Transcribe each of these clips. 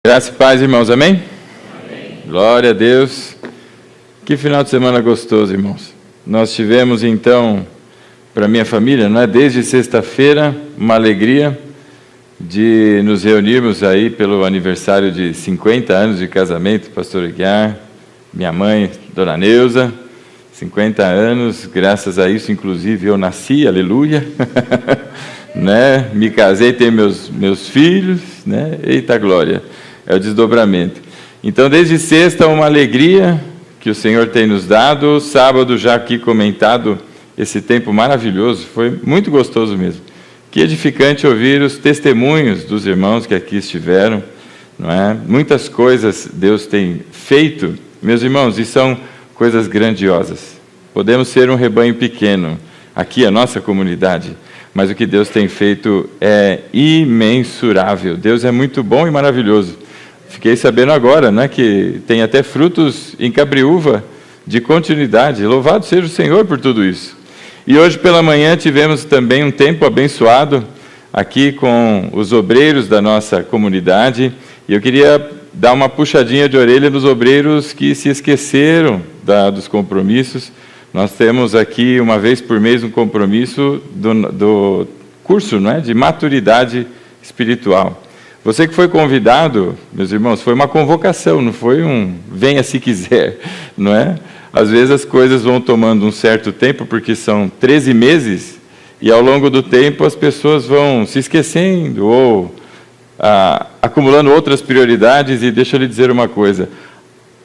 Graça e paz, irmãos, amém? Amém? Glória a Deus. Que final de semana gostoso, irmãos. Nós tivemos, então, para minha família, desde sexta-feira, uma alegria de nos reunirmos aí pelo aniversário de 50 anos de casamento, pastor Aguiar, minha mãe, dona Neuza, 50 anos, graças a isso, inclusive, eu nasci, aleluia, me casei, tenho meus filhos, eita glória, é o desdobramento. Então, desde sexta, uma alegria que o Senhor tem nos dado, sábado já aqui comentado esse tempo maravilhoso, foi muito gostoso mesmo. Que edificante ouvir os testemunhos dos irmãos que aqui estiveram, Muitas coisas Deus tem feito, meus irmãos, e são coisas grandiosas. Podemos ser um rebanho pequeno, aqui a nossa comunidade, mas o que Deus tem feito é imensurável. Deus é muito bom e maravilhoso. Fiquei sabendo agora, que tem até frutos em Cabriúva de continuidade. Louvado seja o Senhor por tudo isso. E hoje pela manhã tivemos também um tempo abençoado aqui com os obreiros da nossa comunidade. E eu queria dar uma puxadinha de orelha nos obreiros que se esqueceram dos compromissos. Nós temos aqui, uma vez por mês, um compromisso do curso de maturidade espiritual. Você que foi convidado, meus irmãos, foi uma convocação, não foi um venha se quiser, Às vezes as coisas vão tomando um certo tempo, porque são 13 meses, e ao longo do tempo as pessoas vão se esquecendo ou acumulando outras prioridades. E deixa eu lhe dizer uma coisa,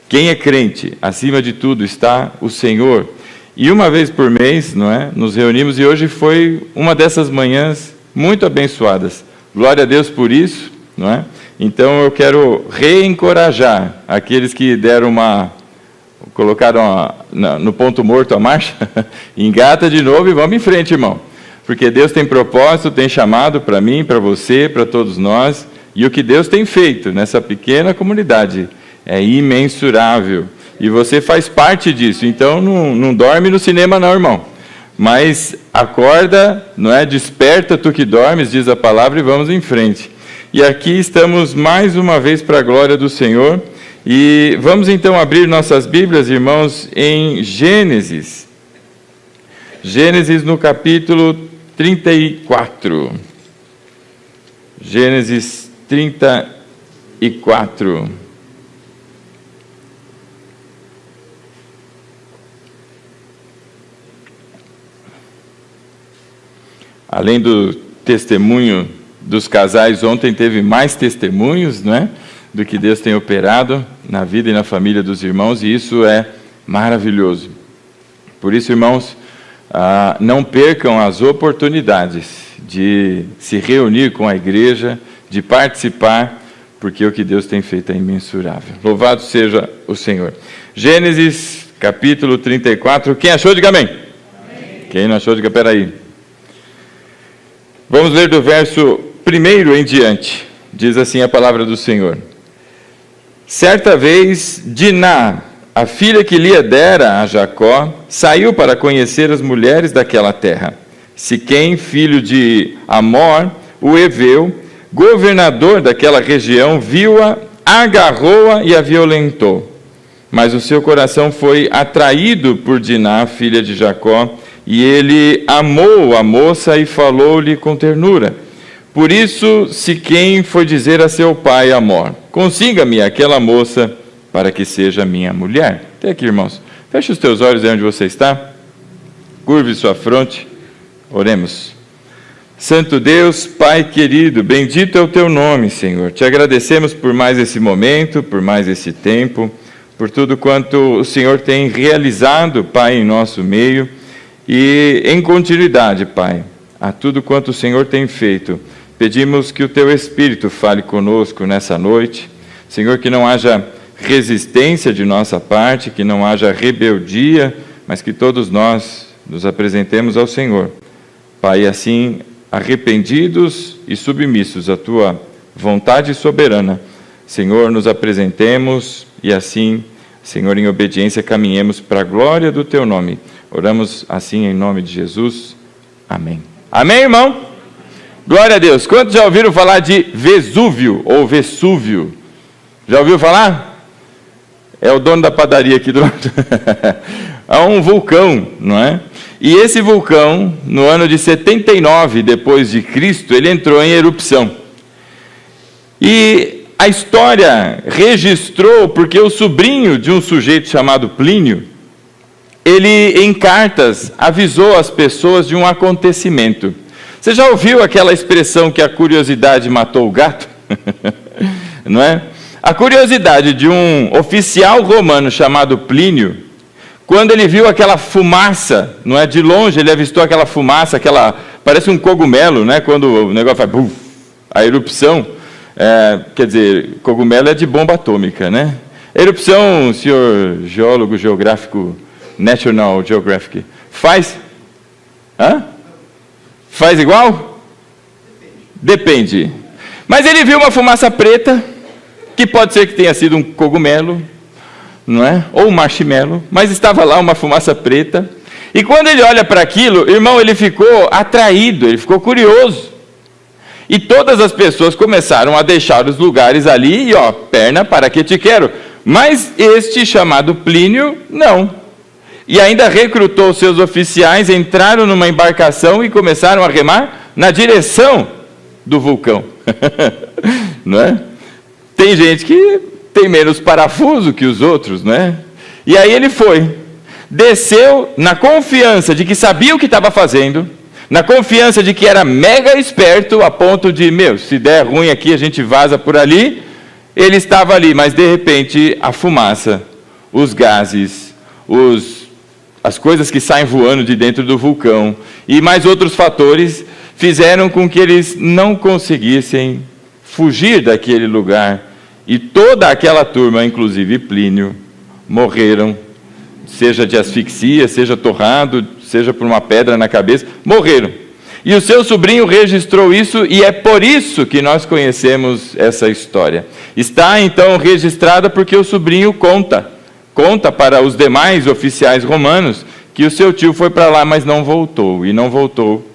quem é crente, acima de tudo está o Senhor. E uma vez por mês, nos reunimos, e hoje foi uma dessas manhãs muito abençoadas. Glória a Deus por isso, Então eu quero reencorajar aqueles que colocaram no ponto morto a marcha, engata de novo e vamos em frente, irmão. Porque Deus tem propósito, tem chamado para mim, para você, para todos nós, e o que Deus tem feito nessa pequena comunidade é imensurável. E você faz parte disso, então não dorme no cinema não, irmão. Mas acorda, desperta tu que dormes, diz a palavra, e vamos em frente. E aqui estamos mais uma vez para a glória do Senhor. E vamos então abrir nossas Bíblias, irmãos, em Gênesis. Gênesis no capítulo 34. Gênesis 34. Além do testemunho dos casais, ontem teve mais testemunhos, do que Deus tem operado na vida e na família dos irmãos, e isso é maravilhoso. Por isso, irmãos, não percam as oportunidades de se reunir com a igreja, de participar, porque o que Deus tem feito é imensurável. Louvado seja o Senhor. Gênesis, capítulo 34. Quem achou, diga amém. Amém. Quem não achou, diga peraí. Vamos ler do verso 1 em diante. Diz assim a palavra do Senhor. Certa vez, Diná, a filha que Lia dera a Jacó, saiu para conhecer as mulheres daquela terra. Siquém, filho de Amor, o heveu, governador daquela região, viu-a, agarrou-a e a violentou. Mas o seu coração foi atraído por Diná, filha de Jacó, e ele amou a moça e falou-lhe com ternura. Por isso, Siquém foi dizer a seu pai Amor, consiga-me aquela moça para que seja minha mulher. Até aqui, irmãos. Feche os teus olhos aí onde você está. Curve sua fronte. Oremos. Santo Deus, Pai querido, bendito é o teu nome, Senhor. Te agradecemos por mais esse momento, por mais esse tempo, por tudo quanto o Senhor tem realizado, Pai, em nosso meio, e em continuidade, Pai, a tudo quanto o Senhor tem feito. Pedimos que o Teu Espírito fale conosco nessa noite. Senhor, que não haja resistência de nossa parte, que não haja rebeldia, mas que todos nós nos apresentemos ao Senhor. Pai, assim, arrependidos e submissos à Tua vontade soberana, Senhor, nos apresentemos e assim, Senhor, em obediência, caminhemos para a glória do Teu nome. Oramos assim em nome de Jesus. Amém. Amém, irmão? Glória a Deus. Quantos já ouviram falar de Vesúvio ou Vesúvio? Já ouviu falar? É o dono da padaria aqui do lado. Há um vulcão, não é? E esse vulcão, no ano de 79 depois de Cristo, ele entrou em erupção. E a história registrou porque o sobrinho de um sujeito chamado Plínio, ele em cartas avisou as pessoas de um acontecimento. Você já ouviu aquela expressão que a curiosidade matou o gato? Não é? A curiosidade de um oficial romano chamado Plínio, quando ele viu aquela fumaça, não é, de longe ele avistou aquela fumaça, parece um cogumelo, né, quando o negócio faz buf, a erupção, quer dizer, cogumelo é de bomba atômica, né? Erupção, senhor geólogo geográfico, National Geographic, faz? Hã? Faz igual? Depende. Mas ele viu uma fumaça preta, que pode ser que tenha sido um cogumelo, não é? Ou um marshmallow, mas estava lá uma fumaça preta. E quando ele olha para aquilo, irmão, ele ficou atraído, ele ficou curioso. E todas as pessoas começaram a deixar os lugares ali, e perna, para que te quero. Mas este chamado Plínio, não. E ainda recrutou seus oficiais, entraram numa embarcação e começaram a remar na direção do vulcão. Não é? Tem gente que tem menos parafuso que os outros, né? E aí ele foi, desceu na confiança de que sabia o que estava fazendo, na confiança de que era mega esperto, a ponto de, se der ruim aqui, a gente vaza por ali. Ele estava ali, mas de repente a fumaça, os gases, as coisas que saem voando de dentro do vulcão e mais outros fatores fizeram com que eles não conseguissem fugir daquele lugar. E toda aquela turma, inclusive Plínio, morreram, seja de asfixia, seja torrado, seja por uma pedra na cabeça, morreram. E o seu sobrinho registrou isso, e é por isso que nós conhecemos essa história. Está então registrada porque o sobrinho conta para os demais oficiais romanos que o seu tio foi para lá, mas não voltou, e não voltou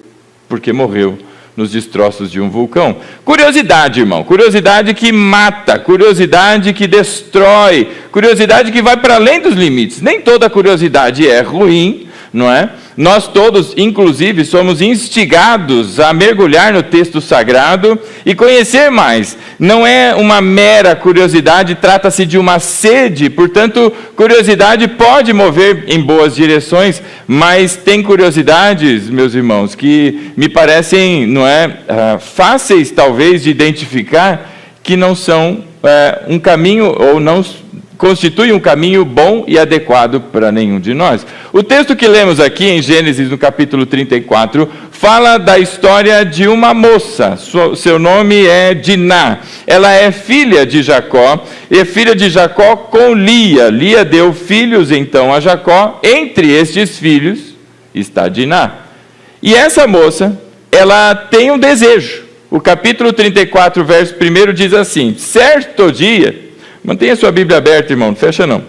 porque morreu nos destroços de um vulcão. Curiosidade, irmão, curiosidade que mata, curiosidade que destrói, curiosidade que vai para além dos limites. Nem toda curiosidade é ruim, não é? Nós todos, inclusive, somos instigados a mergulhar no texto sagrado e conhecer mais. Não é uma mera curiosidade, trata-se de uma sede, portanto, curiosidade pode mover em boas direções, mas tem curiosidades, meus irmãos, que me parecem, fáceis talvez de identificar, que não são um caminho, ou não constitui um caminho bom e adequado para nenhum de nós. O texto que lemos aqui em Gênesis, no capítulo 34, fala da história de uma moça. Seu nome é Diná. Ela é filha de Jacó, e filha de Jacó com Lia. Lia deu filhos então a Jacó. Entre estes filhos está Diná. E essa moça, ela tem um desejo. O capítulo 34, verso 1 diz assim: certo dia, mantenha sua Bíblia aberta, irmão, não fecha não.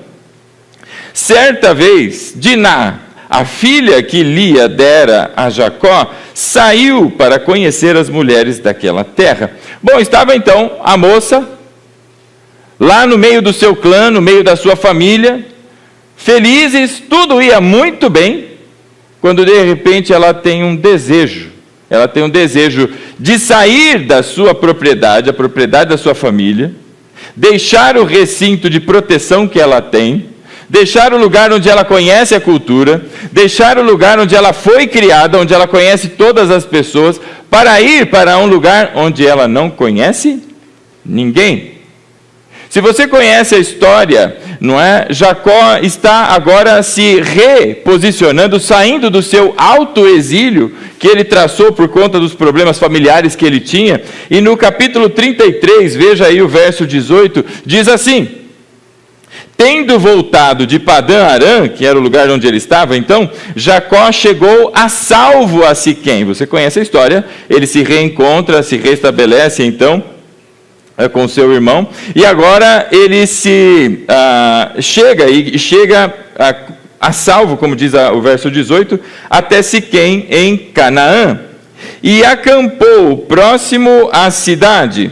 Certa vez, Diná, a filha que Lia dera a Jacó, saiu para conhecer as mulheres daquela terra. Bom, estava então a moça, lá no meio do seu clã, no meio da sua família, felizes, tudo ia muito bem, quando de repente ela tem um desejo. Ela tem um desejo de sair da sua propriedade, a propriedade da sua família, deixar o recinto de proteção que ela tem, deixar o lugar onde ela conhece a cultura, deixar o lugar onde ela foi criada, onde ela conhece todas as pessoas, para ir para um lugar onde ela não conhece ninguém. Se você conhece a história, não é? Jacó está agora se reposicionando, saindo do seu autoexílio que ele traçou por conta dos problemas familiares que ele tinha. E no capítulo 33, veja aí o verso 18, diz assim: tendo voltado de Padã Arã, que era o lugar onde ele estava, então, Jacó chegou a salvo a Siquém. Você conhece a história, ele se reencontra, se restabelece então com seu irmão, e agora ele chega a salvo, como diz o verso 18, até Siquém, em Canaã, e acampou próximo à cidade.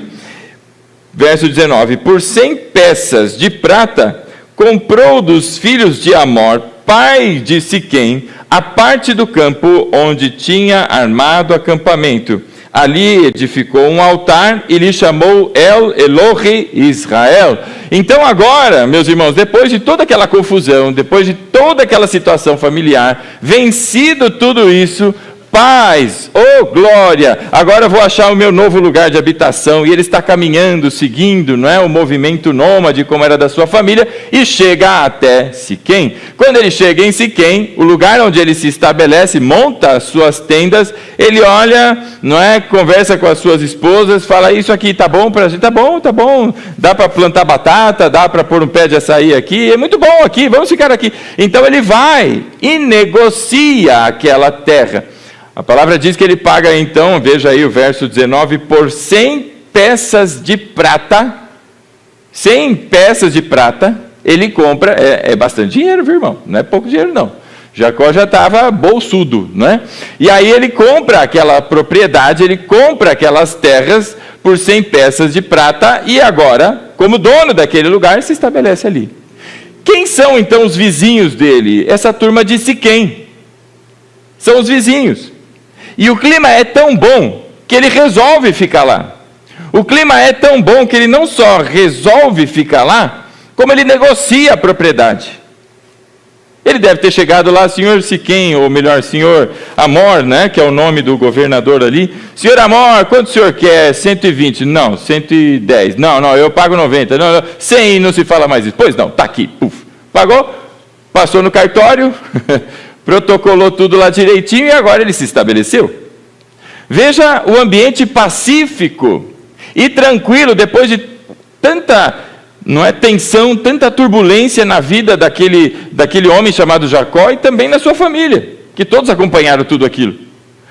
Verso 19: por 100 peças de prata, comprou dos filhos de Amor, pai de Siquém, a parte do campo onde tinha armado acampamento. Ali edificou um altar e lhe chamou El Elohe Israel. Então agora, meus irmãos, depois de toda aquela confusão, depois de toda aquela situação familiar, vencido tudo isso, paz, oh glória, agora eu vou achar o meu novo lugar de habitação. E ele está caminhando, seguindo, não é, o movimento nômade, como era da sua família, e chega até Siquém. Quando ele chega em Siquém, o lugar onde ele se estabelece, monta as suas tendas, ele olha, não é, conversa com as suas esposas, fala: isso aqui tá bom para a gente? Tá bom, dá para plantar batata, dá para pôr um pé de açaí aqui, é muito bom aqui, vamos ficar aqui. Então ele vai e negocia aquela terra. A palavra diz que ele paga então, veja aí o verso 19, por 100 peças de prata. 100 peças de prata, ele compra, é bastante dinheiro, viu, irmão? Não é pouco dinheiro, não. Jacó já estava bolsudo, não é? E aí ele compra aquela propriedade, ele compra aquelas terras por 100 peças de prata e agora, como dono daquele lugar, se estabelece ali. Quem são então os vizinhos dele? Essa turma de Siquém. São os vizinhos. E o clima é tão bom que ele resolve ficar lá. O clima é tão bom que ele não só resolve ficar lá, como ele negocia a propriedade. Ele deve ter chegado lá: senhor Siquém, ou melhor, senhor Amor, né, que é o nome do governador ali. Senhor Amor, quanto o senhor quer? 120? Não, 110. Não, eu pago 90. Não, 100 não se fala mais isso. Pois não, está aqui. Puf. Pagou, passou no cartório, protocolou tudo lá direitinho e agora ele se estabeleceu. Veja o ambiente pacífico e tranquilo depois de tanta, não é, tensão, tanta turbulência na vida daquele homem chamado Jacó e também na sua família, que todos acompanharam tudo aquilo.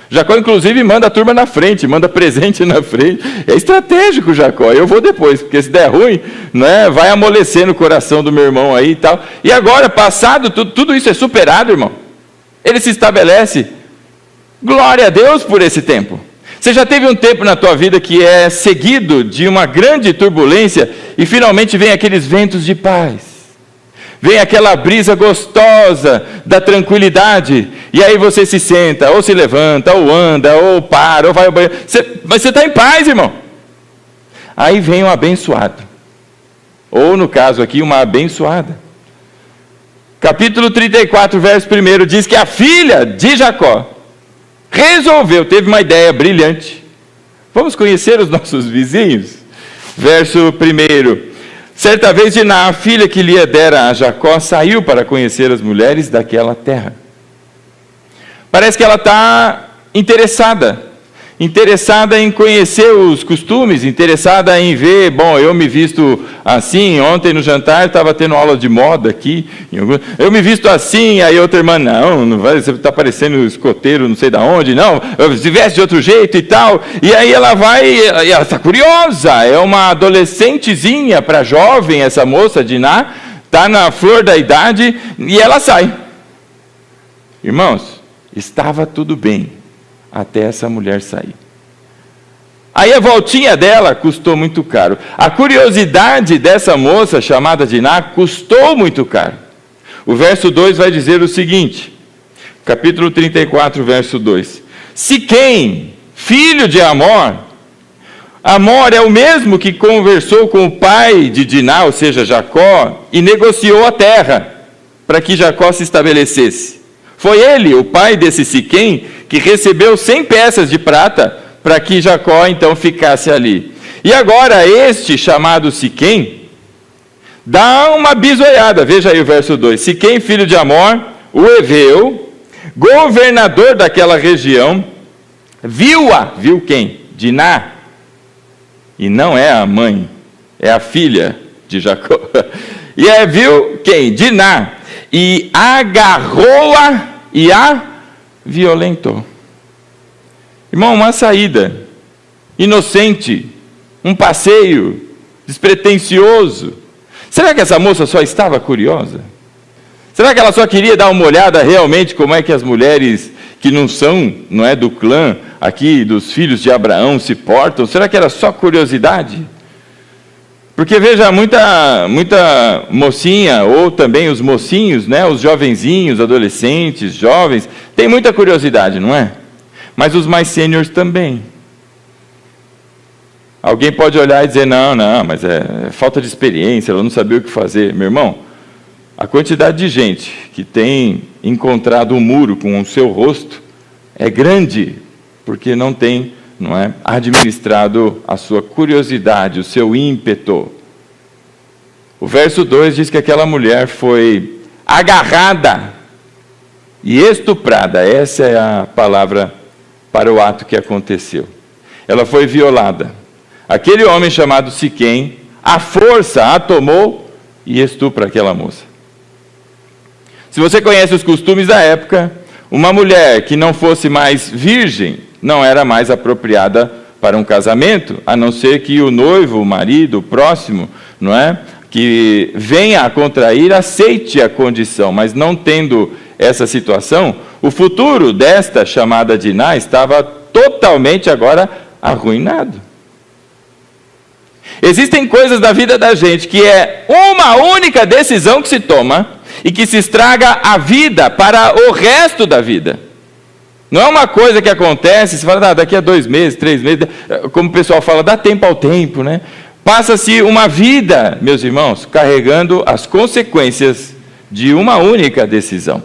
Jacó inclusive manda a turma na frente, manda presente na frente. É estratégico, Jacó. Eu vou depois, porque se der ruim, né, vai amolecer no coração do meu irmão aí e tal. E agora, passado tudo isso é superado, irmão. Ele se estabelece. Glória a Deus por esse tempo. Você já teve um tempo na tua vida que é seguido de uma grande turbulência e finalmente vem aqueles ventos de paz. Vem aquela brisa gostosa da tranquilidade. E aí você se senta, ou se levanta, ou anda, ou para, ou vai ao banheiro. Mas você está em paz, irmão. Aí vem um abençoado. Ou no caso aqui, uma abençoada. Capítulo 34, verso 1, diz que a filha de Jacó teve uma ideia brilhante. Vamos conhecer os nossos vizinhos? Verso 1. Certa vez Diná, a filha que lhe dera a Jacó, saiu para conhecer as mulheres daquela terra. Parece que ela está interessada em conhecer os costumes, interessada em ver, bom, eu me visto assim, ontem no jantar estava tendo aula de moda aqui, eu me visto assim, aí outra irmã, não vai, você está parecendo escoteiro, não sei de onde, não, se veste de outro jeito e tal, e aí ela vai, e ela está curiosa, é uma adolescentezinha para jovem, essa moça, Diná, está na flor da idade, e ela sai. Irmãos, estava tudo bem, até essa mulher sair. Aí a voltinha dela custou muito caro. A curiosidade dessa moça chamada Diná custou muito caro. O verso 2 vai dizer o seguinte, capítulo 34, verso 2. Siquém, filho de Amor é o mesmo que conversou com o pai de Diná, ou seja, Jacó, e negociou a terra para que Jacó se estabelecesse. Foi ele, o pai desse Siquém, que recebeu 100 peças de prata para que Jacó então ficasse ali. E agora este chamado Siquém dá uma bisoiada. Veja aí o verso 2. Siquém, filho de Amor, o heveu, governador daquela região, viu quem? Diná. E não é a mãe, é a filha de Jacó. E viu quem? Diná. E agarrou-a e a violentou. Irmão, uma saída inocente, um passeio despretensioso. Será que essa moça só estava curiosa? Será que ela só queria dar uma olhada realmente como é que as mulheres que não é do clã aqui dos filhos de Abraão se portam? Será que era só curiosidade? Porque veja, muita mocinha, ou também os mocinhos, né, os jovenzinhos, adolescentes, jovens, tem muita curiosidade, não é? Mas os mais sêniores também. Alguém pode olhar e dizer, não, mas é falta de experiência, ela não sabia o que fazer. Meu irmão, a quantidade de gente que tem encontrado um muro com o seu rosto é grande, porque não tem, administrado a sua curiosidade, o seu ímpeto. O verso 2 diz que aquela mulher foi agarrada e estuprada. Essa é a palavra para o ato que aconteceu. Ela foi violada. Aquele homem chamado Siquém, à força, a tomou e estupra aquela moça. Se você conhece os costumes da época, uma mulher que não fosse mais virgem não era mais apropriada para um casamento, a não ser que o noivo, o marido, o próximo, que venha a contrair, aceite a condição. Mas não tendo essa situação, o futuro desta chamada Diná estava totalmente agora arruinado. Existem coisas da vida da gente que é uma única decisão que se toma e que se estraga a vida para o resto da vida. Não é uma coisa que acontece, você fala, daqui a 2 meses, 3 meses, como o pessoal fala, dá tempo ao tempo, né? Passa-se uma vida, meus irmãos, carregando as consequências de uma única decisão.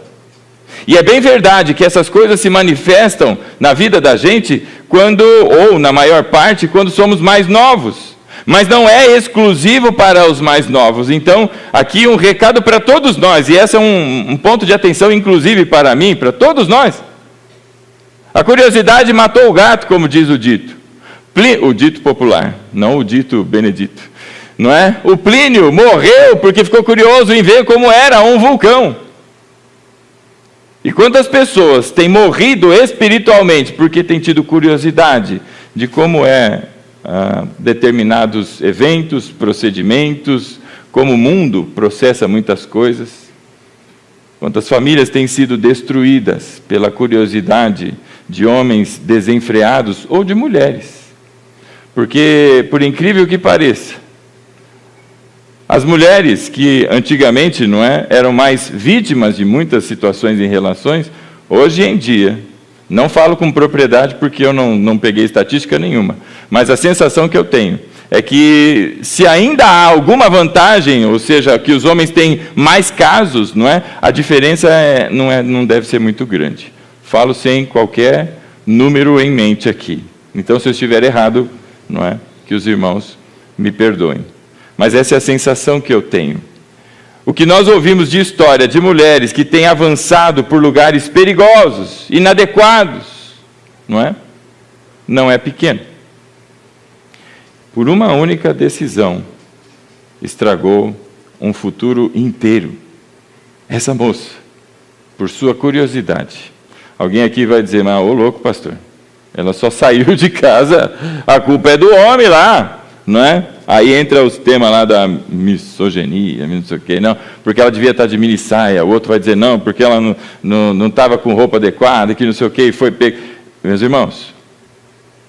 E é bem verdade que essas coisas se manifestam na vida da gente ou na maior parte, quando somos mais novos. Mas não é exclusivo para os mais novos. Então, aqui um recado para todos nós, e esse é um ponto de atenção, inclusive para mim, para todos nós. A curiosidade matou o gato, como diz o dito. O dito popular, não o dito benedito. Não é? O Plínio morreu porque ficou curioso em ver como era um vulcão. E quantas pessoas têm morrido espiritualmente porque têm tido curiosidade de como determinados eventos, procedimentos, como o mundo processa muitas coisas. Quantas famílias têm sido destruídas pela curiosidade de homens desenfreados ou de mulheres. Porque, por incrível que pareça, as mulheres que antigamente eram mais vítimas de muitas situações em relações, hoje em dia, não falo com propriedade porque eu não peguei estatística nenhuma, mas a sensação que eu tenho é que se ainda há alguma vantagem, ou seja, que os homens têm mais casos, a diferença não deve ser muito grande. Falo sem qualquer número em mente aqui. Então, se eu estiver errado, que os irmãos me perdoem. Mas essa é a sensação que eu tenho. O que nós ouvimos de história de mulheres que têm avançado por lugares perigosos, inadequados, não é pequeno. Por uma única decisão, estragou um futuro inteiro. Essa moça, por sua curiosidade. Alguém aqui vai dizer, mas ô louco, pastor, ela só saiu de casa, a culpa é do homem lá, Aí entra os temas lá da misoginia, não sei o quê, não, porque ela devia estar de mini saia, o outro vai dizer, não, porque ela não estava com roupa adequada, que não sei o quê, e foi pego. Meus irmãos,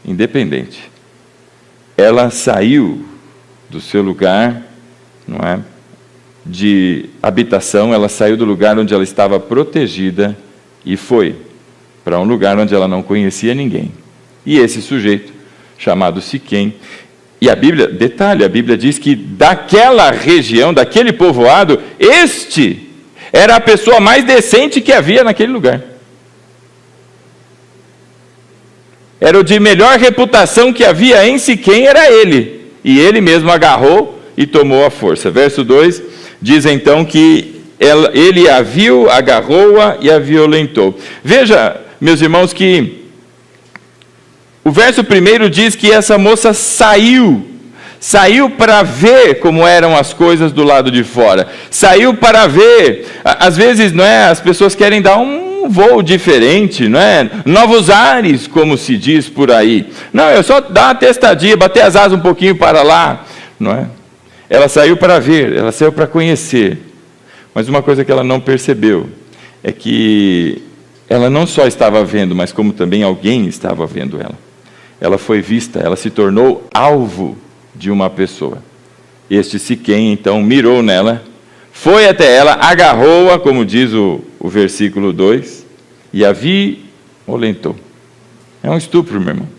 independente, ela saiu do seu lugar, de habitação, ela saiu do lugar onde ela estava protegida e foi para um lugar onde ela não conhecia ninguém. E esse sujeito, chamado Siquém, e a Bíblia, detalhe, a Bíblia diz que daquela região, daquele povoado, este era a pessoa mais decente que havia naquele lugar. Era o de melhor reputação que havia em Siquém, era ele. E ele mesmo agarrou e tomou a força. Verso 2 diz então que ele a viu, agarrou-a e a violentou. Veja, meus irmãos, que o verso 1 diz que essa moça saiu para ver como eram as coisas do lado de fora, saiu para ver, às vezes, as pessoas querem dar um voo diferente, novos ares, como se diz por aí, eu só dar uma testadinha, bater as asas um pouquinho para lá, ela saiu para ver, ela saiu para conhecer, mas uma coisa que ela não percebeu, é que ela não só estava vendo, mas como também alguém estava vendo ela. Ela foi vista, ela se tornou alvo de uma pessoa. Este Siquém, então, mirou nela, foi até ela, agarrou-a, como diz o versículo 2, e a violentou. É um estupro, meu irmão.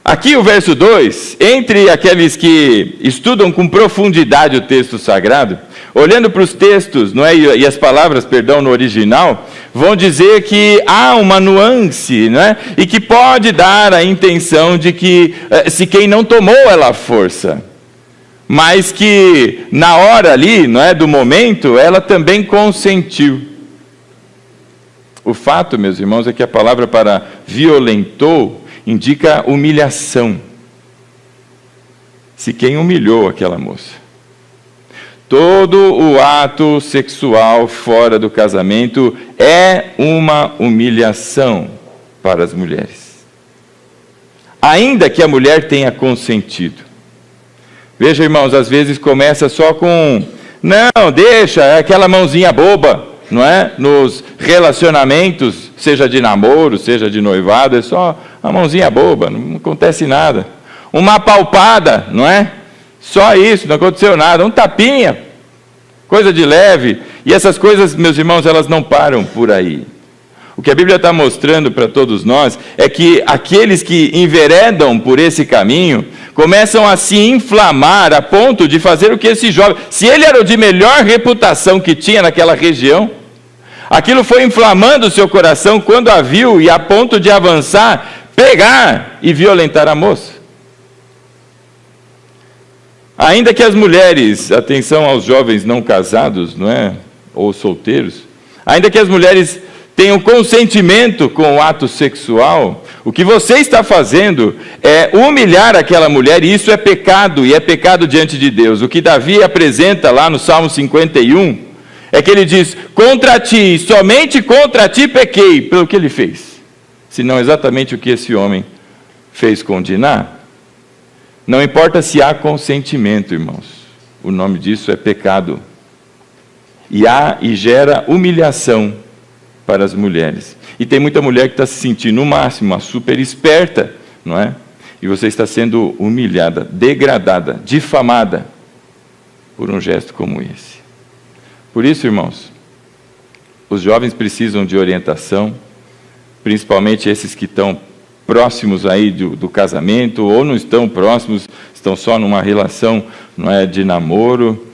Aqui o verso 2, entre aqueles que estudam com profundidade o texto sagrado, olhando para os textos, não é, e as palavras, perdão, no original, vão dizer que há uma nuance, não é, e que pode dar a intenção de que Siquém não tomou ela à força, mas que na hora ali, não é, do momento, ela também consentiu. O fato, meus irmãos, é que a palavra para violentou indica humilhação. Siquém humilhou aquela moça. Todo o ato sexual fora do casamento é uma humilhação para as mulheres, ainda que a mulher tenha consentido. Veja, irmãos, às vezes começa só com, não, deixa, é aquela mãozinha boba, não é? Nos relacionamentos, seja de namoro, seja de noivado, é só uma mãozinha boba, não acontece nada. Uma palpada, não é? Só isso, não aconteceu nada. Um tapinha, coisa de leve. E essas coisas, meus irmãos, elas não param por aí. O que a Bíblia está mostrando para todos nós é que aqueles que enveredam por esse caminho começam a se inflamar a ponto de fazer o que esse jovem, se ele era o de melhor reputação que tinha naquela região, aquilo foi inflamando o seu coração quando a viu e a ponto de avançar, pegar e violentar a moça. Ainda que as mulheres, atenção aos jovens não casados, não é? Ou solteiros, ainda que as mulheres tenham consentimento com o ato sexual, o que você está fazendo é humilhar aquela mulher, e isso é pecado, e é pecado diante de Deus. O que Davi apresenta lá no Salmo 51, é que ele diz, contra ti, somente contra ti pequei, pelo que ele fez. Se não exatamente o que esse homem fez com Diná. Não importa se há consentimento, irmãos, o nome disso é pecado. E gera humilhação para as mulheres. E tem muita mulher que está se sentindo no máximo, uma super esperta, não é? E você está sendo humilhada, degradada, difamada por um gesto como esse. Por isso, irmãos, os jovens precisam de orientação, principalmente esses que estão próximos aí do casamento, ou não estão próximos, estão só numa relação, não é, de namoro.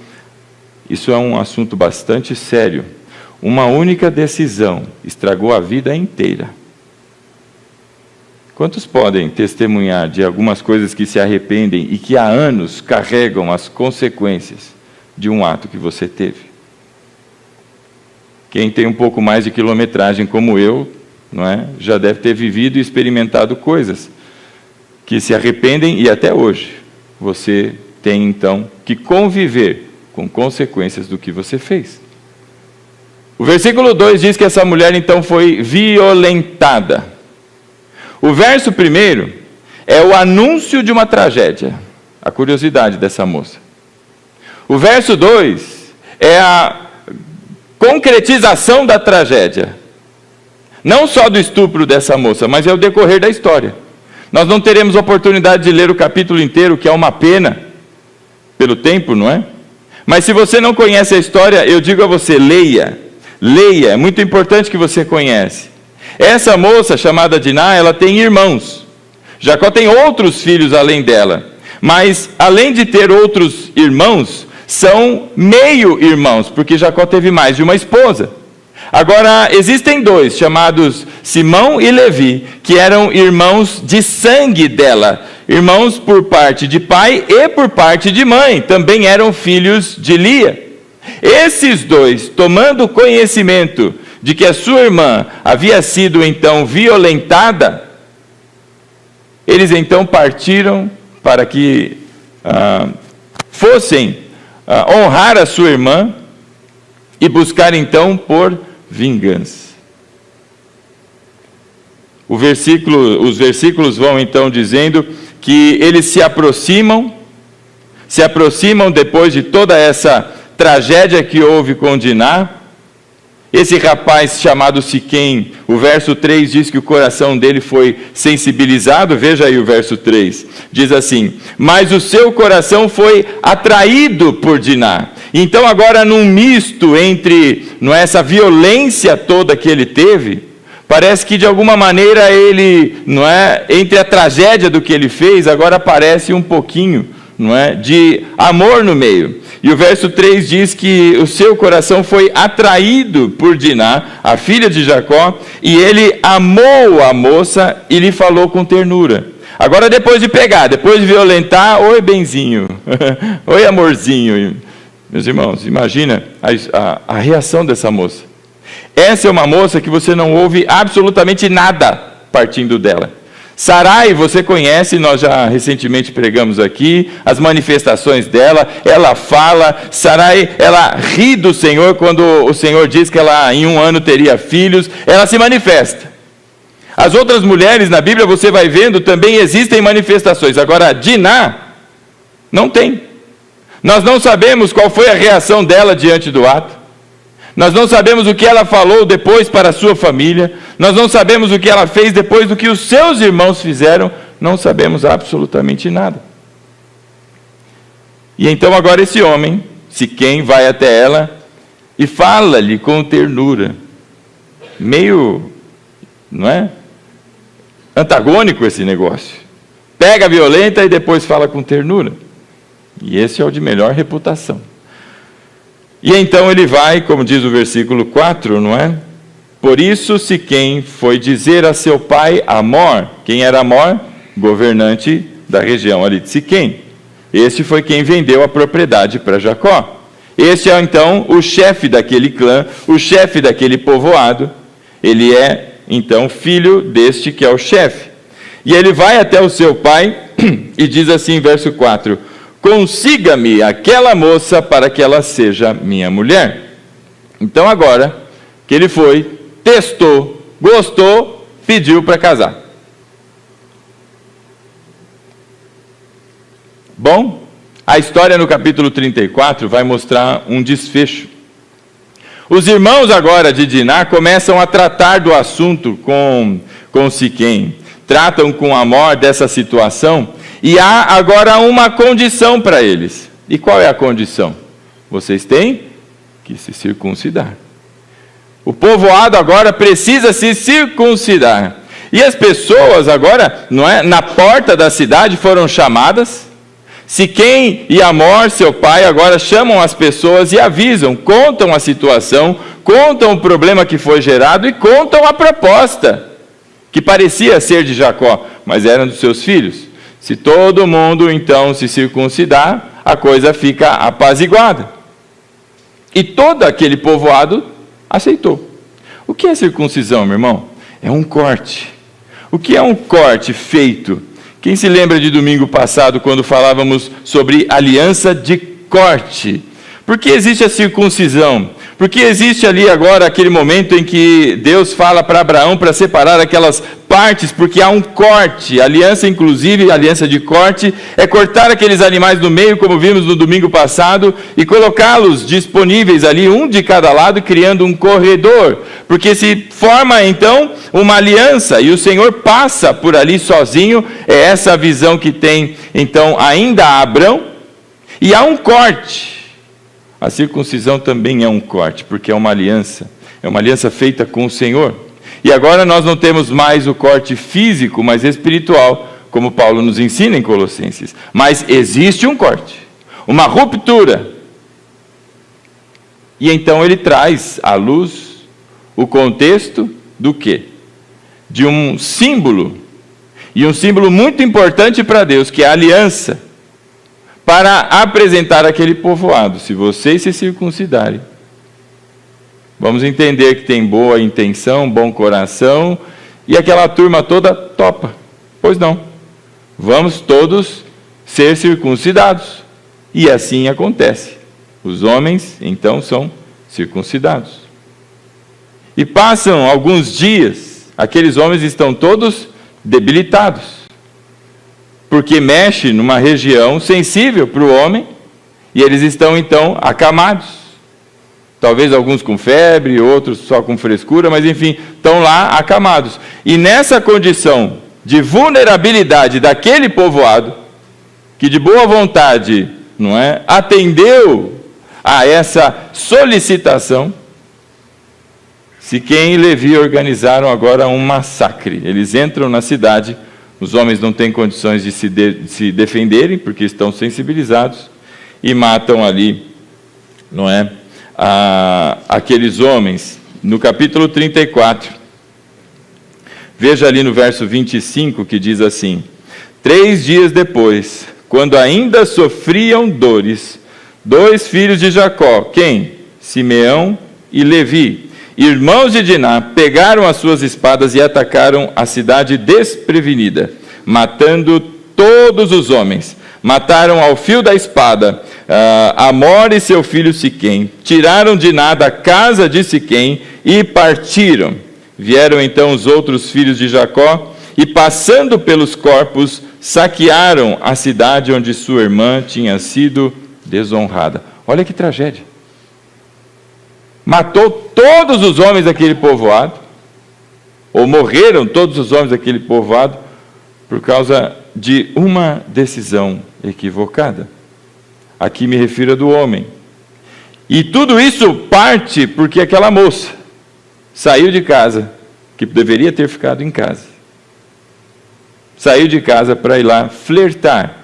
Isso é um assunto bastante sério. Uma única decisão estragou a vida inteira. Quantos podem testemunhar de algumas coisas que se arrependem e que há anos carregam as consequências de um ato que você teve? Quem tem um pouco mais de quilometragem como eu, não é? Já deve ter vivido e experimentado coisas que se arrependem e até hoje você tem então que conviver com consequências do que você fez. O versículo 2 diz que essa mulher então foi violentada. O verso 1 é o anúncio de uma tragédia, a curiosidade dessa moça. O verso 2 é a concretização da tragédia. Não só do estupro dessa moça, mas é o decorrer da história. Nós não teremos oportunidade de ler o capítulo inteiro, que é uma pena, pelo tempo, não é? Mas se você não conhece a história, eu digo a você, leia. Leia, é muito importante que você conhece. Essa moça chamada Diná, ela tem irmãos. Jacó tem outros filhos além dela. Mas, além de ter outros irmãos, são meio-irmãos, porque Jacó teve mais de uma esposa. Agora, existem dois, chamados Simão e Levi, que eram irmãos de sangue dela. Irmãos por parte de pai e por parte de mãe. Também eram filhos de Lia. Esses dois, tomando conhecimento de que a sua irmã havia sido então violentada, eles então partiram para que fossem honrar a sua irmã e buscar então por vingança. Os versículos vão então dizendo que eles se aproximam depois de toda essa tragédia que houve com Diná, Esse rapaz chamado Siquém, o verso 3 diz que o coração dele foi sensibilizado. Veja aí o verso 3. Diz assim: mas o seu coração foi atraído por Diná. Então agora num misto entre essa violência toda que ele teve, parece que de alguma maneira ele, entre a tragédia do que ele fez, agora aparece um pouquinho, de amor no meio. E o verso 3 diz que o seu coração foi atraído por Diná, a filha de Jacó, e ele amou a moça e lhe falou com ternura. Agora depois de pegar, depois de violentar, oi benzinho, oi amorzinho. Meus irmãos, imagina a reação dessa moça. Essa é uma moça que você não ouve absolutamente nada partindo dela. Sarai, você conhece, nós já recentemente pregamos aqui, as manifestações dela, ela fala. Sarai, ela ri do Senhor quando o Senhor diz que ela em 1 ano teria filhos, ela se manifesta. As outras mulheres na Bíblia, você vai vendo, também existem manifestações. Agora, Diná, não tem. Nós não sabemos qual foi a reação dela diante do ato. Nós não sabemos o que ela falou depois para a sua família. Nós não sabemos o que ela fez depois do que os seus irmãos fizeram. Não sabemos absolutamente nada. E então agora esse homem, Siquém, vai até ela e fala-lhe com ternura. Meio, antagônico esse negócio. Pega violenta e depois fala com ternura. E esse é o de melhor reputação. E então ele vai, como diz o versículo 4, Por isso Siquém foi dizer a seu pai Amor. Quem era Amor? Governante da região ali de Siquém. Este foi quem vendeu a propriedade para Jacó. Este é então o chefe daquele clã, o chefe daquele povoado. Ele é então filho deste que é o chefe. E ele vai até o seu pai e diz assim, verso 4: consiga-me aquela moça para que ela seja minha mulher. Então agora que ele foi, testou, gostou, pediu para casar. Bom, a história no capítulo 34 vai mostrar um desfecho. Os irmãos agora de Diná começam a tratar do assunto com Siquém. Tratam com Amor dessa situação. E há agora uma condição para eles. E qual é a condição? Vocês têm que se circuncidar. O povoado agora precisa se circuncidar. E as pessoas agora, na porta da cidade foram chamadas. Siquém e Amor, seu pai, agora chamam as pessoas e avisam, contam a situação, contam o problema que foi gerado e contam a proposta, que parecia ser de Jacó, mas eram dos seus filhos. Se todo mundo então se circuncidar, a coisa fica apaziguada. E todo aquele povoado aceitou. O que é circuncisão, meu irmão? É um corte. O que é um corte feito? Quem se lembra de domingo passado, quando falávamos sobre aliança de corte? Por que existe a circuncisão? Porque existe ali agora aquele momento em que Deus fala para Abraão para separar aquelas partes, porque há um corte. Aliança, inclusive, aliança de corte, é cortar aqueles animais no meio, como vimos no domingo passado, e colocá-los disponíveis ali, um de cada lado, criando um corredor. Porque se forma, então, uma aliança, e o Senhor passa por ali sozinho. É essa a visão que tem, então, ainda Abrão. E há um corte. A circuncisão também é um corte, porque é uma aliança feita com o Senhor. E agora nós não temos mais o corte físico, mas espiritual, como Paulo nos ensina em Colossenses. Mas existe um corte, uma ruptura. E então ele traz à luz o contexto do quê? De um símbolo, e um símbolo muito importante para Deus, que é a aliança, para apresentar aquele povoado. Se vocês se circuncidarem, vamos entender que tem boa intenção, bom coração, e aquela turma toda topa. Pois não, vamos todos ser circuncidados. E assim acontece. Os homens, então, são circuncidados. E passam alguns dias, aqueles homens estão todos debilitados, porque mexe numa região sensível para o homem, e eles estão então acamados. Talvez alguns com febre, outros só com frescura, mas enfim, estão lá acamados. E nessa condição de vulnerabilidade daquele povoado, que de boa vontade, não é, atendeu a essa solicitação, Siquém e Levi organizaram agora um massacre. Eles entram na cidade, os homens não têm condições de se defenderem, porque estão sensibilizados, e matam ali, não é, aqueles homens. No capítulo 34, veja ali no verso 25, que diz assim: 3 dias depois, quando ainda sofriam dores, 2 filhos de Jacó, quem? Simeão e Levi, irmãos de Diná, pegaram as suas espadas e atacaram a cidade desprevenida, matando todos os homens. Mataram ao fio da espada Amor e seu filho Siquém, tiraram Diná da casa de Siquém e partiram. Vieram então os outros filhos de Jacó e, passando pelos corpos, saquearam a cidade onde sua irmã tinha sido desonrada. Olha que tragédia. Matou todos os homens daquele povoado, ou morreram todos os homens daquele povoado, por causa de uma decisão equivocada. Aqui me refiro a do homem. E tudo isso parte porque aquela moça saiu de casa, que deveria ter ficado em casa. Saiu de casa para ir lá flertar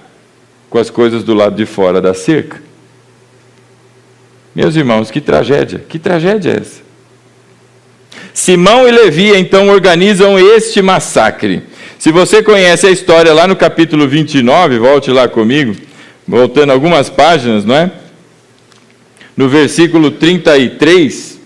com as coisas do lado de fora da cerca. Meus irmãos, que tragédia é essa? Simão e Levi então organizam este massacre. Se você conhece a história lá no capítulo 29, volte lá comigo, voltando algumas páginas, não é? No versículo 33,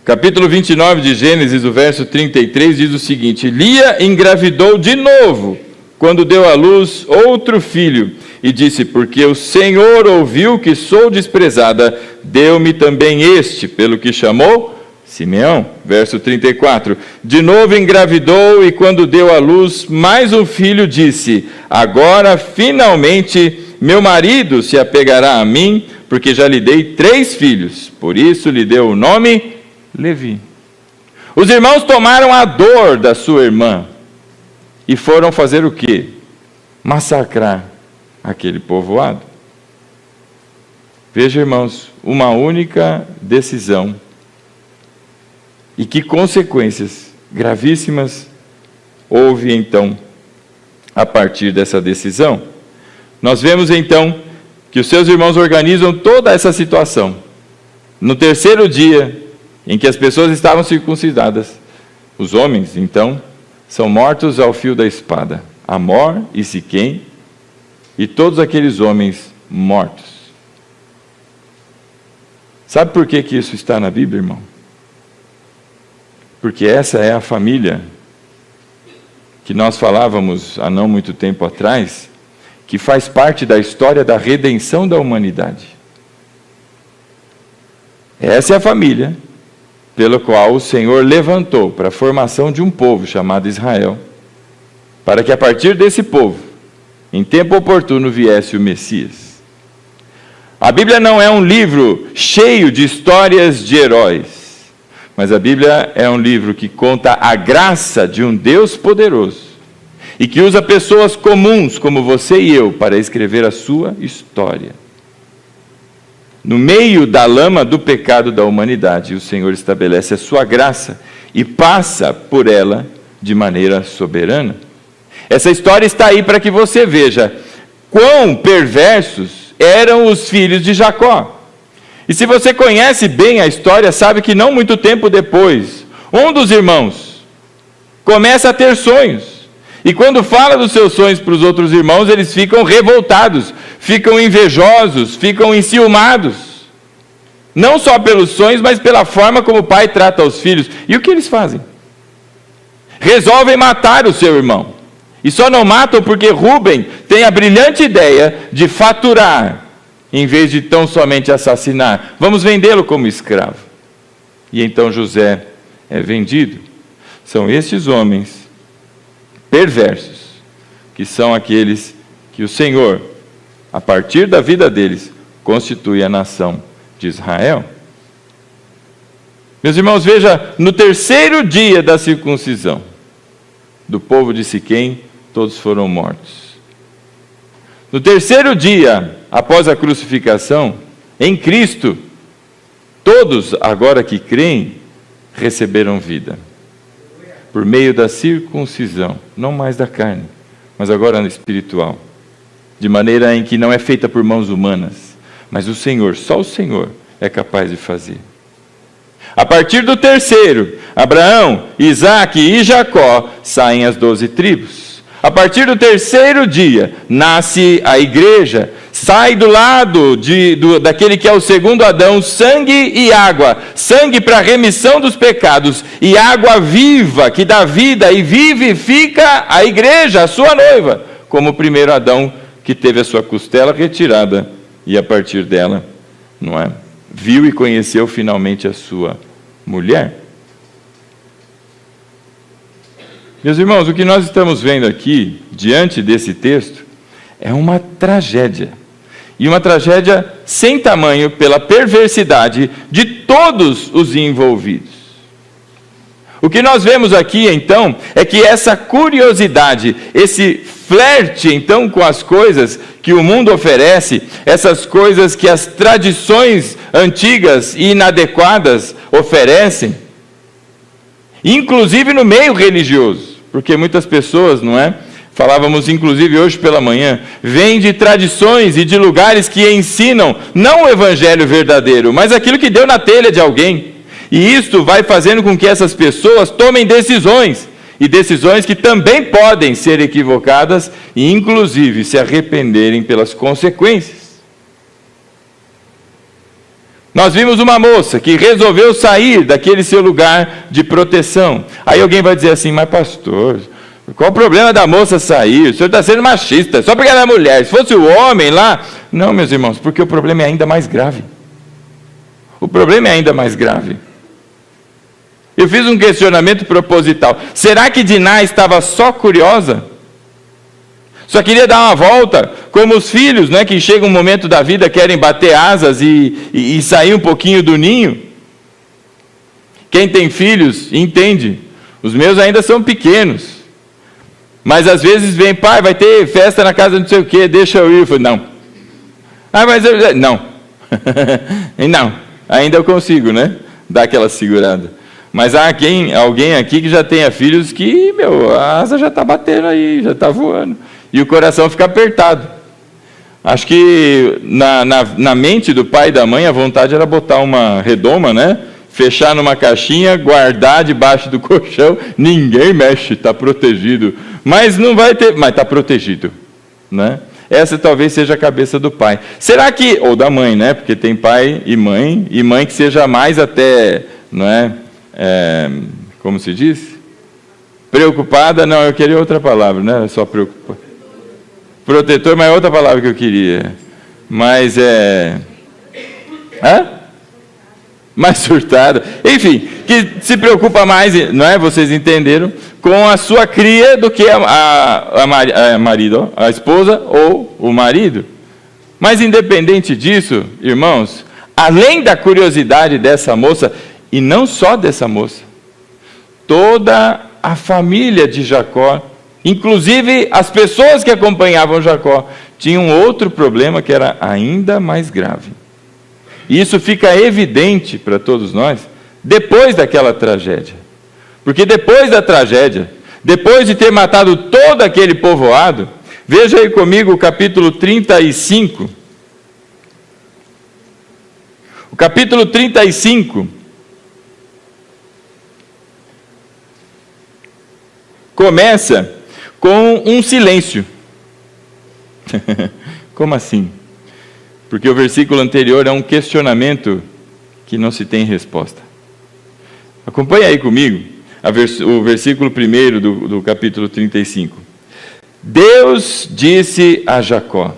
capítulo 29 de Gênesis, o verso 33, diz o seguinte: Lia engravidou de novo, quando deu à luz outro filho, e disse: porque o Senhor ouviu que sou desprezada, deu-me também este, pelo que chamou Simeão. Verso 34, de novo engravidou, e quando deu à luz mais um filho, disse: agora finalmente meu marido se apegará a mim, porque já lhe dei 3 filhos, por isso lhe deu o nome Levi. Os irmãos tomaram a dor da sua irmã e foram fazer o quê? Massacrar aquele povoado. Veja, irmãos, uma única decisão, e que consequências gravíssimas houve então a partir dessa decisão. Nós vemos então que os seus irmãos organizam toda essa situação. No 3º dia em que as pessoas estavam circuncidadas, os homens então são mortos ao fio da espada, Amor e Siquém, e todos aqueles homens mortos. Sabe por que isso está na Bíblia, irmão? Porque essa é a família que nós falávamos há não muito tempo atrás, que faz parte da história da redenção da humanidade. Essa é a família pela qual o Senhor levantou para a formação de um povo chamado Israel, para que a partir desse povo, em tempo oportuno, viesse o Messias. A Bíblia não é um livro cheio de histórias de heróis, mas a Bíblia é um livro que conta a graça de um Deus poderoso e que usa pessoas comuns como você e eu para escrever a sua história. No meio da lama do pecado da humanidade, o Senhor estabelece a sua graça e passa por ela de maneira soberana. Essa história está aí para que você veja quão perversos eram os filhos de Jacó. E se você conhece bem a história, sabe que não muito tempo depois, um dos irmãos começa a ter sonhos. E quando fala dos seus sonhos para os outros irmãos, eles ficam revoltados, ficam invejosos, ficam enciumados. Não só pelos sonhos, mas pela forma como o pai trata os filhos. E o que eles fazem? Resolvem matar o seu irmão. E só não matam porque Rúben tem a brilhante ideia de faturar, em vez de tão somente assassinar. Vamos vendê-lo como escravo. E então José é vendido. São estes homens perversos que são aqueles que o Senhor, a partir da vida deles, constitui a nação de Israel. Meus irmãos, veja, no terceiro dia da circuncisão do povo de Siquém, todos foram mortos. No terceiro dia, após a crucificação, em Cristo, todos agora que creem, receberam vida. Por meio da circuncisão, não mais da carne, mas agora espiritual. De maneira em que não é feita por mãos humanas, mas o Senhor, só o Senhor é capaz de fazer. A partir do terceiro, Abraão, Isaque e Jacó saem as 12 tribos. A partir do terceiro dia, nasce a igreja, sai do lado daquele que é o segundo Adão, sangue e água, sangue para a remissão dos pecados, e água viva, que dá vida e vivifica a igreja, a sua noiva, como o primeiro Adão, que teve a sua costela retirada, e a partir dela, não é? Viu e conheceu finalmente a sua mulher. Meus irmãos, o que nós estamos vendo aqui, diante desse texto, é uma tragédia. E uma tragédia sem tamanho pela perversidade de todos os envolvidos. O que nós vemos aqui, então, é que essa curiosidade, esse flerte, então, com as coisas que o mundo oferece, essas coisas que as tradições antigas e inadequadas oferecem, inclusive no meio religioso, porque muitas pessoas, não é? Falávamos inclusive hoje pela manhã, vêm de tradições e de lugares que ensinam não o evangelho verdadeiro, mas aquilo que deu na telha de alguém. E isto vai fazendo com que essas pessoas tomem decisões, e decisões que também podem ser equivocadas e inclusive se arrependerem pelas consequências. Nós vimos uma moça que resolveu sair daquele seu lugar de proteção. Aí alguém vai dizer assim, mas pastor, qual o problema da moça sair? O senhor está sendo machista, só porque ela é mulher. Se fosse o homem lá... Não, meus irmãos, porque o problema é ainda mais grave. O problema é ainda mais grave. Eu fiz um questionamento proposital. Será que Diná estava só curiosa? Só queria dar uma volta, como os filhos, né, que chega um momento da vida, querem bater asas e sair um pouquinho do ninho? Quem tem filhos, entende. Os meus ainda são pequenos. Mas às vezes vem, pai, vai ter festa na casa de não sei o quê, deixa eu ir. Eu falo, não. Ah, mas eu... Não. Não. Ainda eu consigo, né? Dar aquela segurada. Mas há alguém aqui que já tenha filhos que, a asa já está batendo aí, já está voando. E o coração fica apertado. Acho que na mente do pai e da mãe, a vontade era botar uma redoma, né? Fechar numa caixinha, guardar debaixo do colchão, ninguém mexe, está protegido. Mas não vai ter, mas está protegido, né? Essa talvez seja a cabeça do pai. Será que, ou da mãe, né? Porque tem pai e mãe que seja mais até, não é? Como se diz? Preocupada, não, eu queria outra palavra, não era só preocupada. Protetor, mas é outra palavra que eu queria. Mas mais surtada. Enfim, que se preocupa mais, não é? Vocês entenderam? Com a sua cria do que a esposa ou o marido. Mas independente disso, irmãos, além da curiosidade dessa moça, e não só dessa moça, toda a família de Jacó, inclusive as pessoas que acompanhavam Jacó, tinham outro problema que era ainda mais grave. E isso fica evidente para todos nós depois daquela tragédia. Porque depois da tragédia, depois de ter matado todo aquele povoado, veja aí comigo o capítulo 35. O capítulo 35 começa com um silêncio. Como assim? Porque o versículo anterior é um questionamento que não se tem resposta. Acompanhe aí comigo o versículo 1 do capítulo 35. Deus disse a Jacó: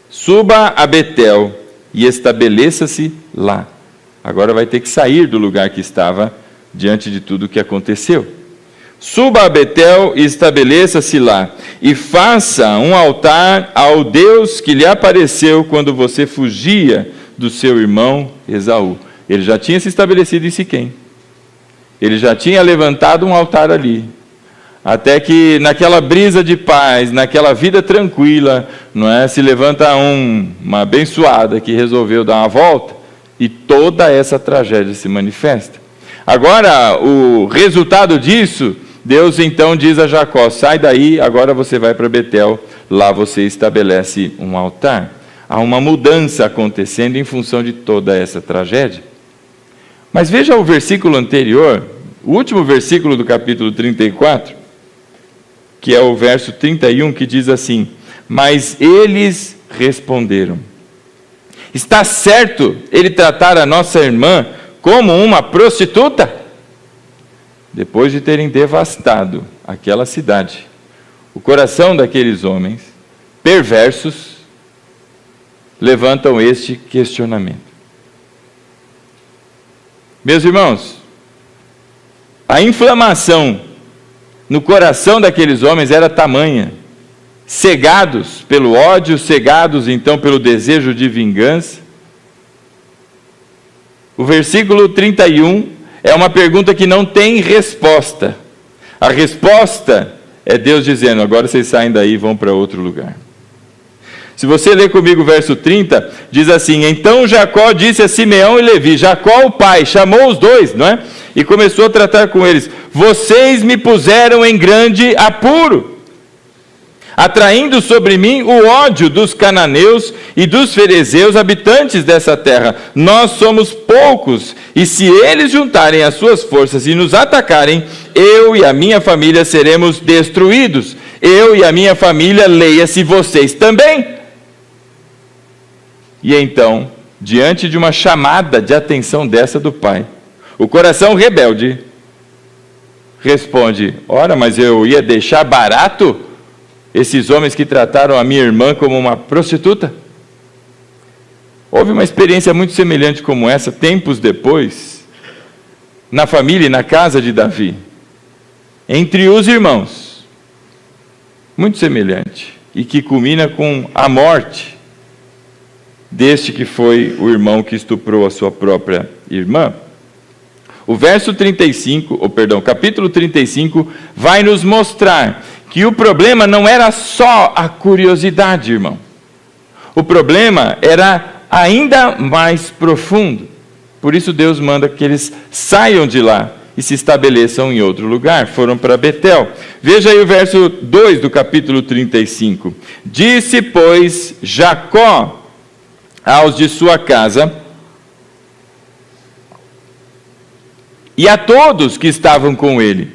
suba a Betel e estabeleça-se lá. Agora vai ter que sair do lugar que estava diante de tudo o que aconteceu. suba a Betel e estabeleça-se lá, e faça um altar ao Deus que lhe apareceu quando você fugia do seu irmão Esaú. Ele já tinha se estabelecido em Siquém. Ele já tinha levantado um altar ali. Até que naquela brisa de paz, naquela vida tranquila, não é, se levanta uma abençoada que resolveu dar uma volta e toda essa tragédia se manifesta. Agora, o resultado disso, Deus então diz a Jacó: sai daí, agora você vai para Betel, lá você estabelece um altar. Há uma mudança acontecendo em função de toda essa tragédia. Mas veja o versículo anterior, o último versículo do capítulo 34, que é o verso 31, que diz assim: mas eles responderam: está certo ele tratar a nossa irmã como uma prostituta? Depois de terem devastado aquela cidade, o coração daqueles homens perversos levantam este questionamento. Meus irmãos, a inflamação no coração daqueles homens era tamanha, cegados pelo ódio, cegados então pelo desejo de vingança. O versículo 31 é uma pergunta que não tem resposta. A resposta é Deus dizendo: agora vocês saem daí e vão para outro lugar. Se você ler comigo o verso 30, diz assim: então Jacó disse a Simeão e Levi, Jacó o pai, chamou os dois, não é? E começou a tratar com eles: vocês me puseram em grande apuro, atraindo sobre mim o ódio dos cananeus e dos ferezeus, habitantes dessa terra. Nós somos poucos, e se eles juntarem as suas forças e nos atacarem, eu e a minha família seremos destruídos. Eu e a minha família, leia-se vocês também. E então, diante de uma chamada de atenção dessa do pai, o coração rebelde responde: ora, mas eu ia deixar barato esses homens que trataram a minha irmã como uma prostituta? Houve uma experiência muito semelhante como essa, tempos depois, na família e na casa de Davi, entre os irmãos, muito semelhante, e que culmina com a morte deste que foi o irmão que estuprou a sua própria irmã. O verso 35, capítulo 35, vai nos mostrar que o problema não era só a curiosidade, irmão. O problema era ainda mais profundo. Por isso Deus manda que eles saiam de lá e se estabeleçam em outro lugar. Foram para Betel. Veja aí o verso 2 do capítulo 35. Disse, pois, Jacó aos de sua casa e a todos que estavam com ele.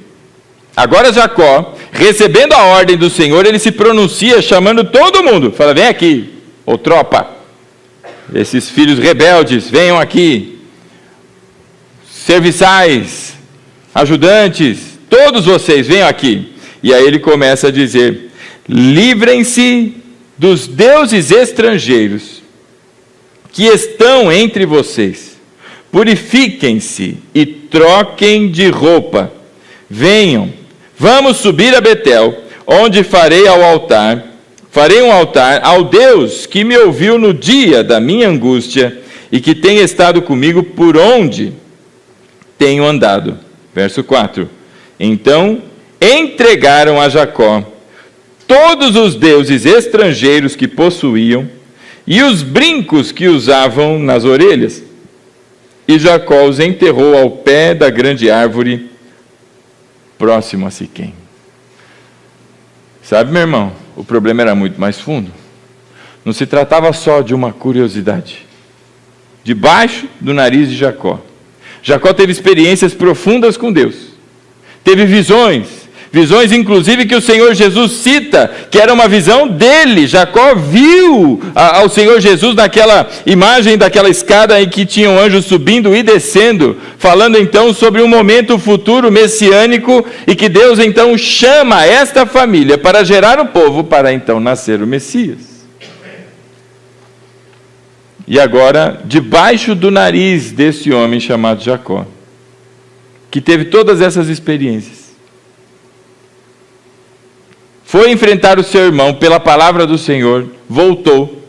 Agora Jacó, recebendo a ordem do Senhor, ele se pronuncia chamando todo mundo. Fala: vem aqui, ô tropa, esses filhos rebeldes, venham aqui, serviçais, ajudantes, todos vocês, venham aqui. E aí ele começa a dizer: livrem-se dos deuses estrangeiros que estão entre vocês, purifiquem-se e troquem de roupa, venham, vamos subir a Betel, onde farei um altar ao Deus que me ouviu no dia da minha angústia e que tem estado comigo por onde tenho andado. Verso 4. Então entregaram a Jacó todos os deuses estrangeiros que possuíam e os brincos que usavam nas orelhas. E Jacó os enterrou ao pé da grande árvore, próximo a Siquém. Sabe, meu irmão, o problema era muito mais fundo. Não se tratava só de uma curiosidade. Debaixo do nariz de Jacó, Jacó teve experiências profundas com Deus. Teve visões inclusive que o Senhor Jesus cita, que era uma visão dele. Jacó viu ao Senhor Jesus naquela imagem daquela escada em que tinham anjos subindo e descendo, falando então sobre um momento futuro messiânico, e que Deus então chama esta família para gerar o povo, para então nascer o Messias. E agora, debaixo do nariz desse homem chamado Jacó, que teve todas essas experiências, foi enfrentar o seu irmão pela palavra do Senhor, voltou,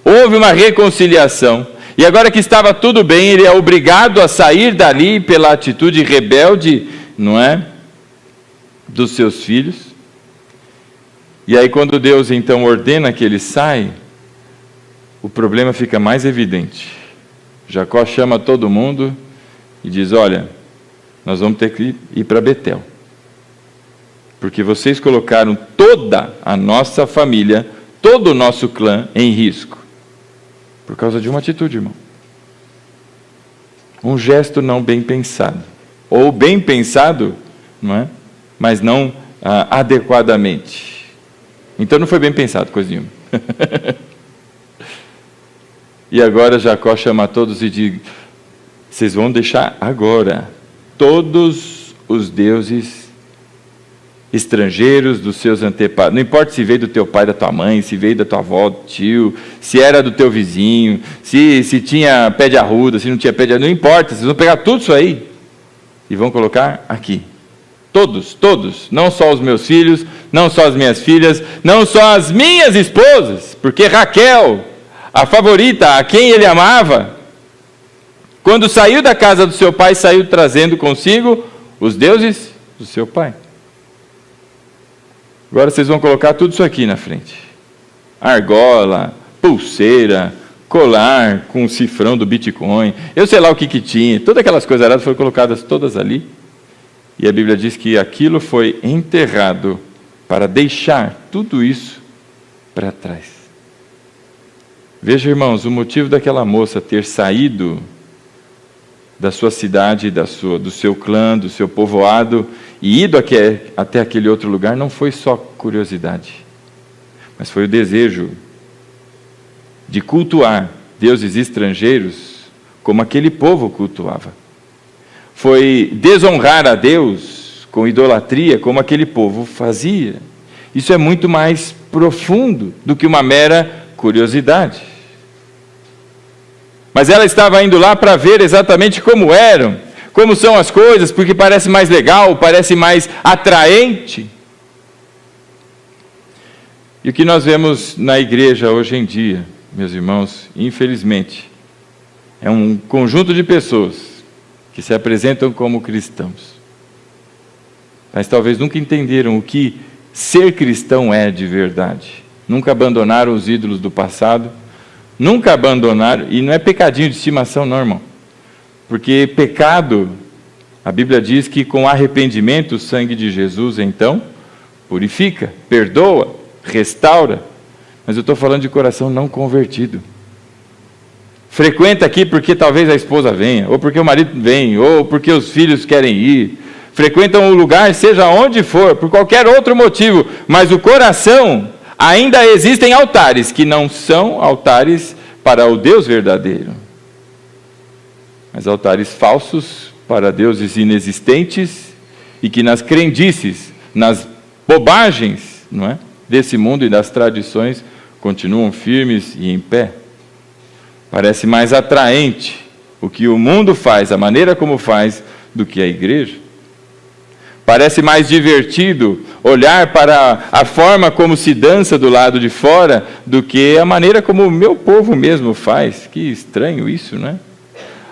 houve uma reconciliação, e agora que estava tudo bem, ele é obrigado a sair dali pela atitude rebelde, não é? Dos seus filhos. E aí quando Deus então ordena que ele saia, o problema fica mais evidente. Jacó chama todo mundo e diz: olha, nós vamos ter que ir para Betel, porque vocês colocaram toda a nossa família, todo o nosso clã em risco, por causa de uma atitude, irmão. Um gesto não bem pensado, ou bem pensado, não é? Mas não adequadamente. Então não foi bem pensado, coisa nenhuma. E agora Jacó chama a todos e diz: vocês vão deixar agora todos os deuses estrangeiros dos seus antepassados. Não importa se veio do teu pai, da tua mãe, se veio da tua avó, do tio, se era do teu vizinho, se tinha pé de arruda, se não tinha pé de arruda, não importa. Vocês vão pegar tudo isso aí e vão colocar aqui. Todos, todos. Não só os meus filhos, não só as minhas filhas, não só as minhas esposas, porque Raquel, a favorita, a quem ele amava, quando saiu da casa do seu pai, saiu trazendo consigo os deuses do seu pai. Agora vocês vão colocar tudo isso aqui na frente. Argola, pulseira, colar com o cifrão do Bitcoin, eu sei lá o que tinha, todas aquelas coisas aradas foram colocadas todas ali. E a Bíblia diz que aquilo foi enterrado para deixar tudo isso para trás. Veja, irmãos, o motivo daquela moça ter saído da sua cidade, do seu clã, do seu povoado, e ido até aquele outro lugar, não foi só curiosidade, mas foi o desejo de cultuar deuses estrangeiros como aquele povo cultuava. Foi desonrar a Deus com idolatria como aquele povo fazia. Isso é muito mais profundo do que uma mera curiosidade. Mas ela estava indo lá para ver exatamente como eram, como são as coisas, porque parece mais legal, parece mais atraente. E o que nós vemos na igreja hoje em dia, meus irmãos, infelizmente, é um conjunto de pessoas que se apresentam como cristãos, mas talvez nunca entenderam o que ser cristão é de verdade. Nunca abandonaram os ídolos do passado, nunca abandonaram, e não é pecadinho de estimação não, irmão, porque pecado, a Bíblia diz que com arrependimento o sangue de Jesus então purifica, perdoa, restaura, mas eu estou falando de coração não convertido. Frequenta aqui porque talvez a esposa venha, ou porque o marido vem, ou porque os filhos querem ir. Frequentam o lugar, seja onde for, por qualquer outro motivo, mas o coração, ainda existem altares que não são altares para o Deus verdadeiro, mas altares falsos para deuses inexistentes e que nas crendices, nas bobagens, não é, desse mundo e das tradições continuam firmes e em pé. Parece mais atraente o que o mundo faz, a maneira como faz, do que a igreja. Parece mais divertido olhar para a forma como se dança do lado de fora do que a maneira como o meu povo mesmo faz. Que estranho isso, não é?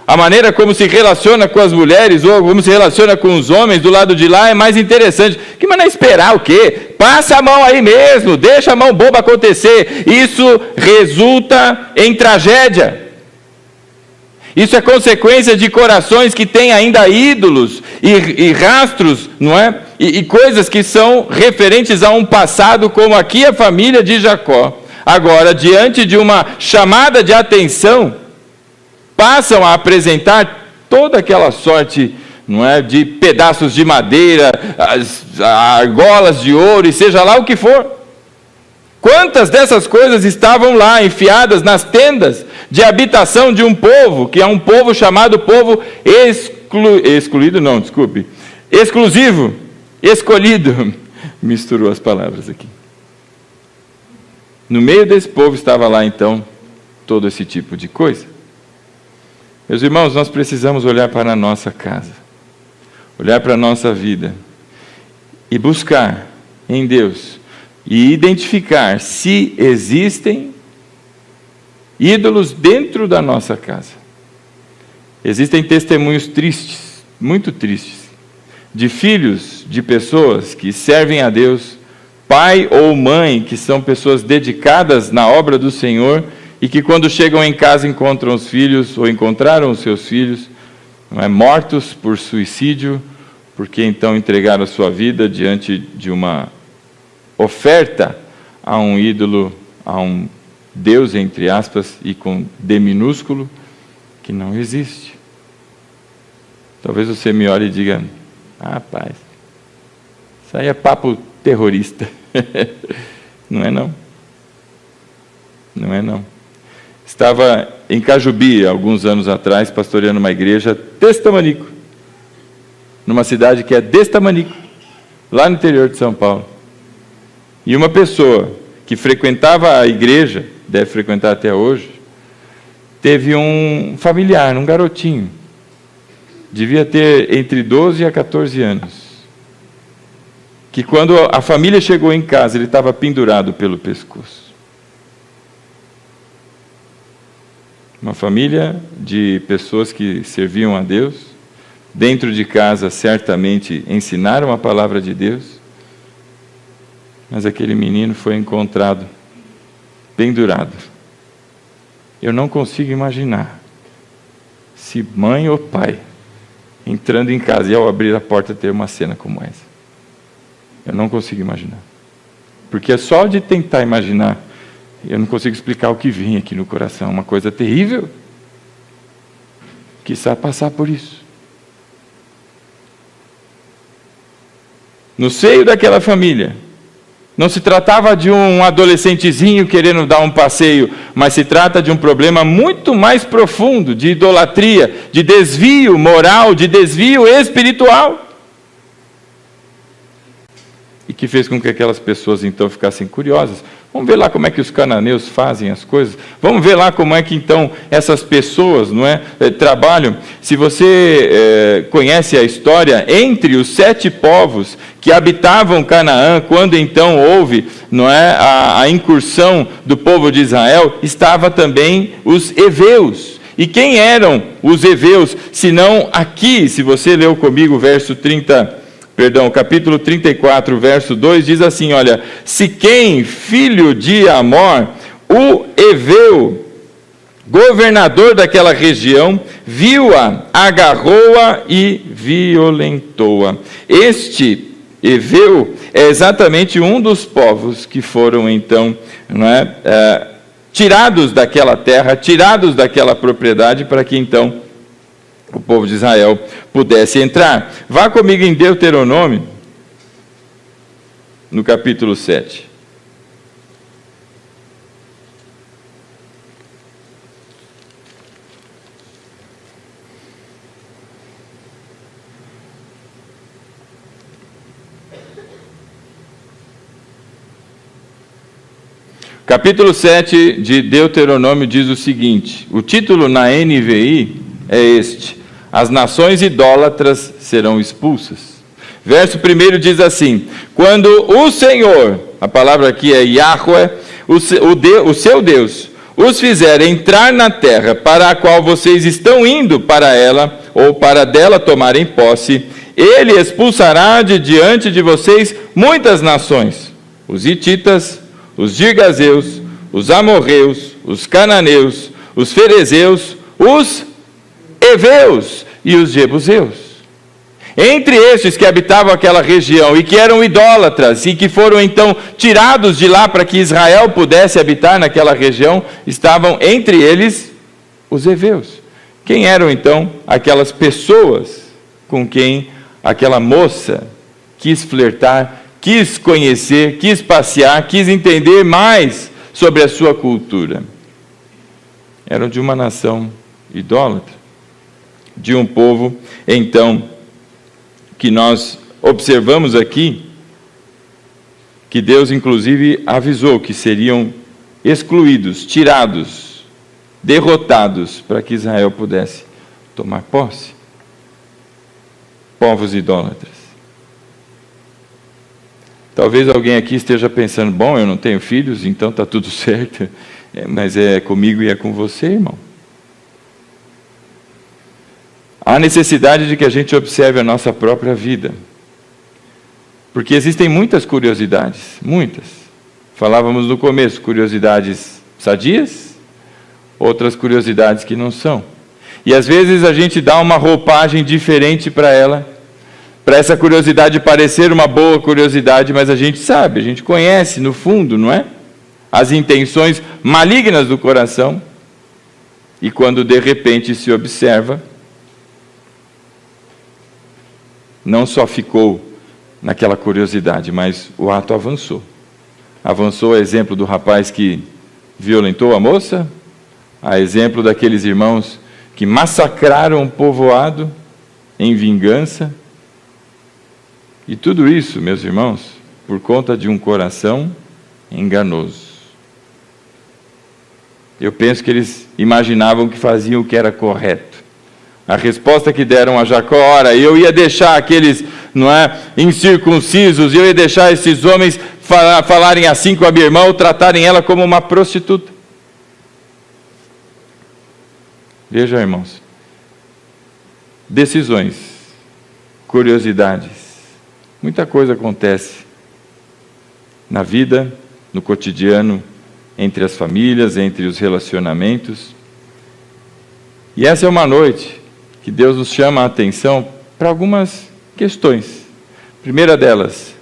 A maneira como se relaciona com as mulheres ou como se relaciona com os homens do lado de lá é mais interessante. Que maneira esperar o quê? Passa a mão aí mesmo, deixa a mão boba acontecer. Isso resulta em tragédia. Isso é consequência de corações que têm ainda ídolos e rastros, não é? E coisas que são referentes a um passado, como aqui a família de Jacó. Agora, diante de uma chamada de atenção, passam a apresentar toda aquela sorte, não é, de pedaços de madeira, argolas de ouro e seja lá o que for. Quantas dessas coisas estavam lá enfiadas nas tendas de habitação de um povo, que é um povo chamado povo exclusivo, escolhido. Misturou as palavras aqui. No meio desse povo estava lá então todo esse tipo de coisa. Meus irmãos, nós precisamos olhar para a nossa casa, olhar para a nossa vida e buscar em Deus e identificar se existem ídolos dentro da nossa casa. Existem testemunhos tristes, muito tristes, de filhos de pessoas que servem a Deus, pai ou mãe que são pessoas dedicadas na obra do Senhor e que quando chegam em casa encontram os filhos ou encontraram os seus filhos mortos por suicídio, porque então entregaram a sua vida diante de uma oferta a um ídolo, a um Deus, entre aspas, e com D minúsculo, que não existe. Talvez você me olhe e diga: rapaz, isso aí é papo terrorista. Não é não. Não é não. Estava em Cajubi, alguns anos atrás, pastoreando uma igreja desse tamanico, numa cidade que é desse tamanico, lá no interior de São Paulo. E uma pessoa que frequentava a igreja, deve frequentar até hoje, teve um familiar, um garotinho, devia ter entre 12 a 14 anos, que quando a família chegou em casa, ele estava pendurado pelo pescoço. Uma família de pessoas que serviam a Deus, dentro de casa certamente ensinaram a palavra de Deus, mas aquele menino foi encontrado pendurado. Eu não consigo imaginar se mãe ou pai entrando em casa e ao abrir a porta ter uma cena como essa. Eu não consigo imaginar. Porque é só de tentar imaginar, eu não consigo explicar o que vem aqui no coração. Uma coisa terrível. Quiçá passar por isso. No seio daquela família, não se tratava de um adolescentezinho querendo dar um passeio, mas se trata de um problema muito mais profundo, de idolatria, de desvio moral, de desvio espiritual. E que fez com que aquelas pessoas então ficassem curiosas. Vamos ver lá como é que os cananeus fazem as coisas. Vamos ver lá como é que então essas pessoas, trabalham. Se você conhece a história, entre os 7 povos que habitavam Canaã, quando então houve, a incursão do povo de Israel, estava também os heveus. E quem eram os heveus? Senão aqui, se você leu comigo o capítulo 34, verso 2, diz assim, olha: Siquém, filho de Amor, o heveu, governador daquela região, viu-a, agarrou-a e violentou-a. Este heveu é exatamente um dos povos que foram então, tirados daquela terra, tirados daquela propriedade, para que então o povo de Israel pudesse entrar. Vá comigo em Deuteronômio, no capítulo 7. Capítulo 7 de Deuteronômio diz o seguinte, o título na NVI é este: as nações idólatras serão expulsas. Verso 1 diz assim: quando o Senhor, a palavra aqui é Yahweh, o seu Deus, os fizer entrar na terra para a qual vocês estão indo para ela, ou para dela tomarem posse, ele expulsará de diante de vocês muitas nações: os hititas, os girgazeus, os amorreus, os cananeus, os ferezeus, os heveus e os jebuseus. Entre estes que habitavam aquela região e que eram idólatras e que foram então tirados de lá para que Israel pudesse habitar naquela região, estavam entre eles os heveus. Quem eram então aquelas pessoas com quem aquela moça quis flertar, quis conhecer, quis passear, quis entender mais sobre a sua cultura? Eram de uma nação idólatra, de um povo, então, que nós observamos aqui, que Deus inclusive avisou que seriam excluídos, tirados, derrotados, para que Israel pudesse tomar posse. Povos idólatras. Talvez alguém aqui esteja pensando, bom, eu não tenho filhos, então está tudo certo. Mas é comigo e é com você, irmão. Há necessidade de que a gente observe a nossa própria vida. Porque existem muitas curiosidades, muitas. Falávamos no começo, curiosidades sadias, outras curiosidades que não são. E às vezes a gente dá uma roupagem diferente para ela, para essa curiosidade parecer uma boa curiosidade, mas a gente sabe, a gente conhece no fundo, não é? As intenções malignas do coração. E quando de repente se observa, não só ficou naquela curiosidade, mas o ato avançou. Avançou a exemplo do rapaz que violentou a moça, a exemplo daqueles irmãos que massacraram um povoado em vingança. E tudo isso, meus irmãos, por conta de um coração enganoso. Eu penso que eles imaginavam que faziam o que era correto. A resposta que deram a Jacó, ora, eu ia deixar aqueles, não é, incircuncisos, eu ia deixar esses homens falarem assim com a minha irmã, ou tratarem ela como uma prostituta. Veja, irmãos, decisões, curiosidades, muita coisa acontece na vida, no cotidiano, entre as famílias, entre os relacionamentos. E essa é uma noite que Deus nos chama a atenção para algumas questões. Primeira delas,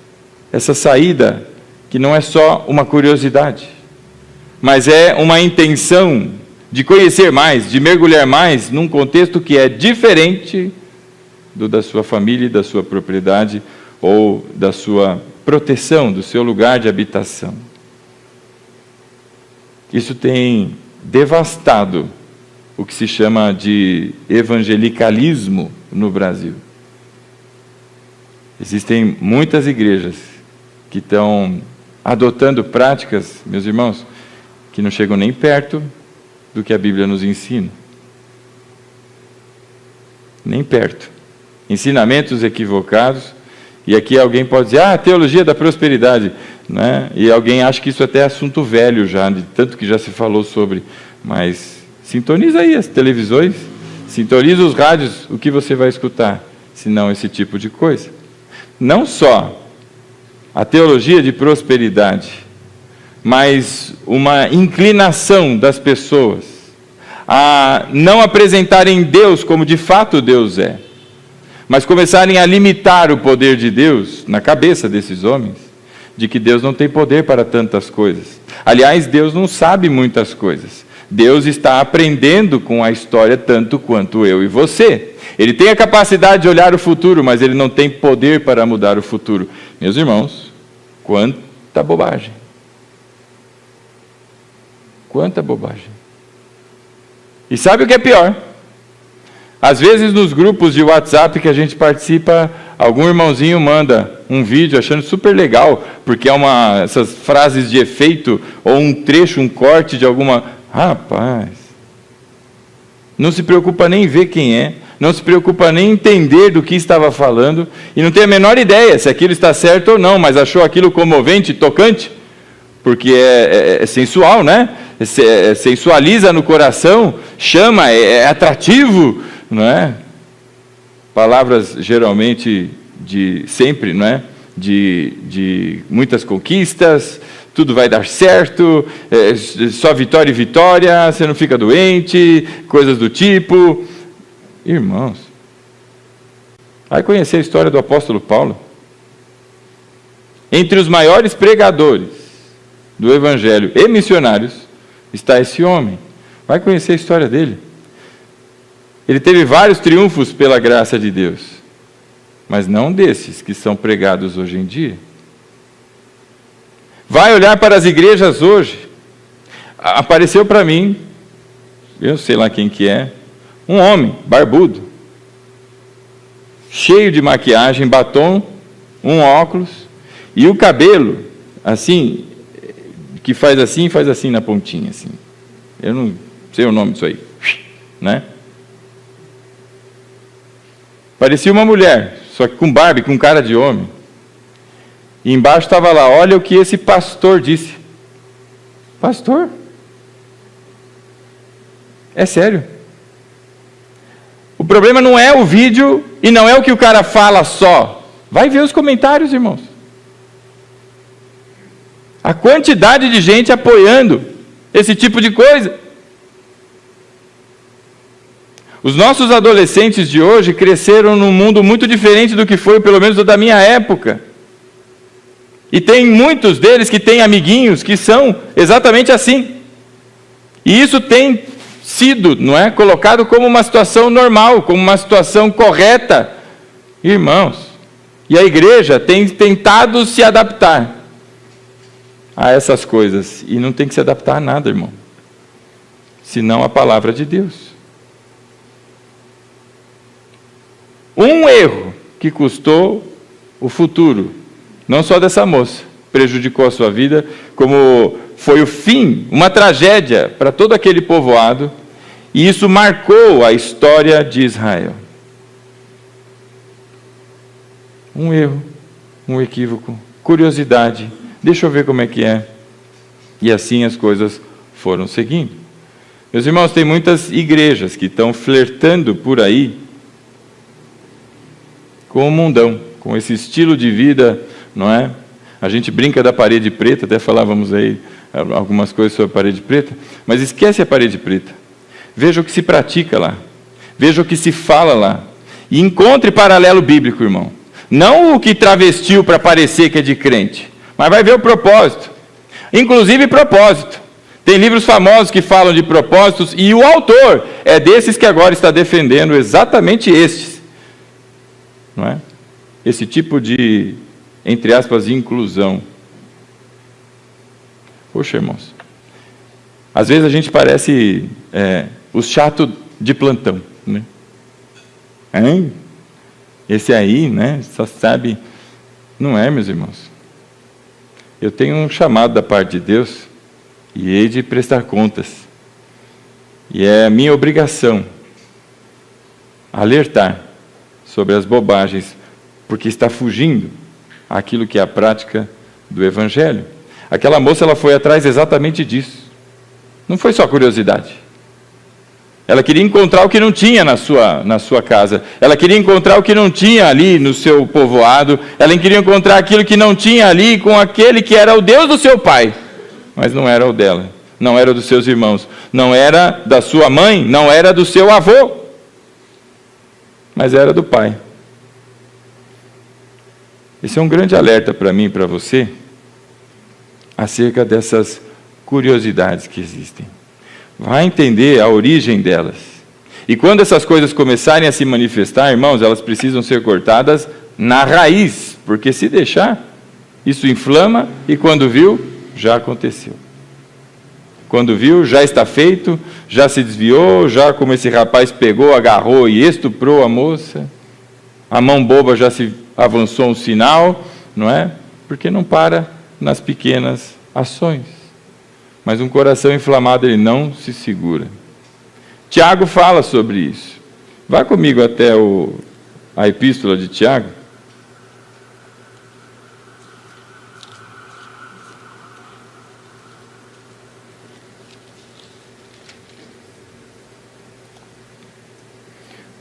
essa saída que não é só uma curiosidade, mas é uma intenção de conhecer mais, de mergulhar mais num contexto que é diferente do da sua família e da sua propriedade ou da sua proteção, do seu lugar de habitação. Isso tem devastado o que se chama de evangelicalismo no Brasil. Existem muitas igrejas que estão adotando práticas, meus irmãos, que não chegam nem perto do que a Bíblia nos ensina. Nem perto. Ensinamentos equivocados. E aqui alguém pode dizer, teologia da prosperidade, né? E alguém acha que isso até é assunto velho já, de tanto que já se falou sobre. Mas sintoniza aí as televisões, sintoniza os rádios, o que você vai escutar, se não esse tipo de coisa. Não só a teologia de prosperidade, mas uma inclinação das pessoas a não apresentarem Deus como de fato Deus é, mas começarem a limitar o poder de Deus na cabeça desses homens, de que Deus não tem poder para tantas coisas. Aliás, Deus não sabe muitas coisas. Deus está aprendendo com a história tanto quanto eu e você. Ele tem a capacidade de olhar o futuro, mas ele não tem poder para mudar o futuro. Meus irmãos, quanta bobagem. Quanta bobagem. E sabe o que é pior? Às vezes nos grupos de WhatsApp que a gente participa, algum irmãozinho manda um vídeo achando super legal, porque é essas frases de efeito, ou um trecho, um corte de alguma... Rapaz, não se preocupa nem em ver quem é, não se preocupa nem em entender do que estava falando, e não tem a menor ideia se aquilo está certo ou não, mas achou aquilo comovente, tocante, porque é sensual, né? Sensualiza no coração, chama, é atrativo, não é? Palavras geralmente de sempre, não é? De muitas conquistas, tudo vai dar certo, só vitória e vitória, você não fica doente, coisas do tipo. Irmãos, vai conhecer a história do apóstolo Paulo. Entre os maiores pregadores do Evangelho e missionários está esse homem. Vai conhecer a história dele. Ele teve vários triunfos pela graça de Deus, mas não desses que são pregados hoje em dia. Vai olhar para as igrejas hoje. Apareceu para mim, eu sei lá quem que é, um homem barbudo, cheio de maquiagem, batom, um óculos, e o cabelo, assim, que faz assim na pontinha, assim. Eu não sei o nome disso aí, né? Parecia uma mulher, só que com barba e com cara de homem. E embaixo estava lá: olha o que esse pastor disse. Pastor? É sério. O problema não é o vídeo e não é o que o cara fala só. Vai ver os comentários, irmãos. A quantidade de gente apoiando esse tipo de coisa. Os nossos adolescentes de hoje cresceram num mundo muito diferente do que foi, pelo menos, da minha época. E tem muitos deles que têm amiguinhos que são exatamente assim. E isso tem sido, não é, colocado como uma situação normal, como uma situação correta. Irmãos, e a igreja tem tentado se adaptar a essas coisas. E não tem que se adaptar a nada, irmão. Senão a palavra de Deus. Um erro que custou o futuro, não só dessa moça, prejudicou a sua vida, como foi o fim, uma tragédia para todo aquele povoado, e isso marcou a história de Israel. Um erro, um equívoco, curiosidade, deixa eu ver como é que é. E assim as coisas foram seguindo. Meus irmãos, tem muitas igrejas que estão flertando por aí com o mundão, com esse estilo de vida, não é? A gente brinca da parede preta, até falávamos aí algumas coisas sobre a parede preta, mas esquece a parede preta. Veja o que se pratica lá, veja o que se fala lá, e encontre paralelo bíblico, irmão. Não o que travestiu para parecer que é de crente, mas vai ver o propósito. Inclusive propósito. Tem livros famosos que falam de propósitos, e o autor é desses que agora está defendendo exatamente estes. Não é? Esse tipo de, entre aspas, inclusão. Poxa, irmãos, às vezes a gente parece os chatos de plantão, né? Hein? Esse aí, né, só sabe. Não é, meus irmãos. Eu tenho um chamado da parte de Deus e hei de prestar contas. E é a minha obrigação alertar sobre as bobagens, porque está fugindo àquilo que é a prática do Evangelho. Aquela moça, ela foi atrás exatamente disso. Não foi só curiosidade. Ela queria encontrar o que não tinha na sua casa. Ela queria encontrar o que não tinha ali no seu povoado. Ela queria encontrar aquilo que não tinha ali com aquele que era o Deus do seu pai. Mas não era o dela. Não era dos seus irmãos. Não era da sua mãe. Não era do seu avô. Mas era do pai. Esse é um grande alerta para mim e para você, acerca dessas curiosidades que existem. Vai entender a origem delas. E quando essas coisas começarem a se manifestar, irmãos, elas precisam ser cortadas na raiz, porque se deixar, isso inflama, e quando viu, já aconteceu. Quando viu, já está feito, já se desviou, já como esse rapaz pegou, agarrou e estuprou a moça, a mão boba já se avançou um sinal, não é? Porque não para nas pequenas ações. Mas um coração inflamado, ele não se segura. Tiago fala sobre isso. Vá comigo até a epístola de Tiago.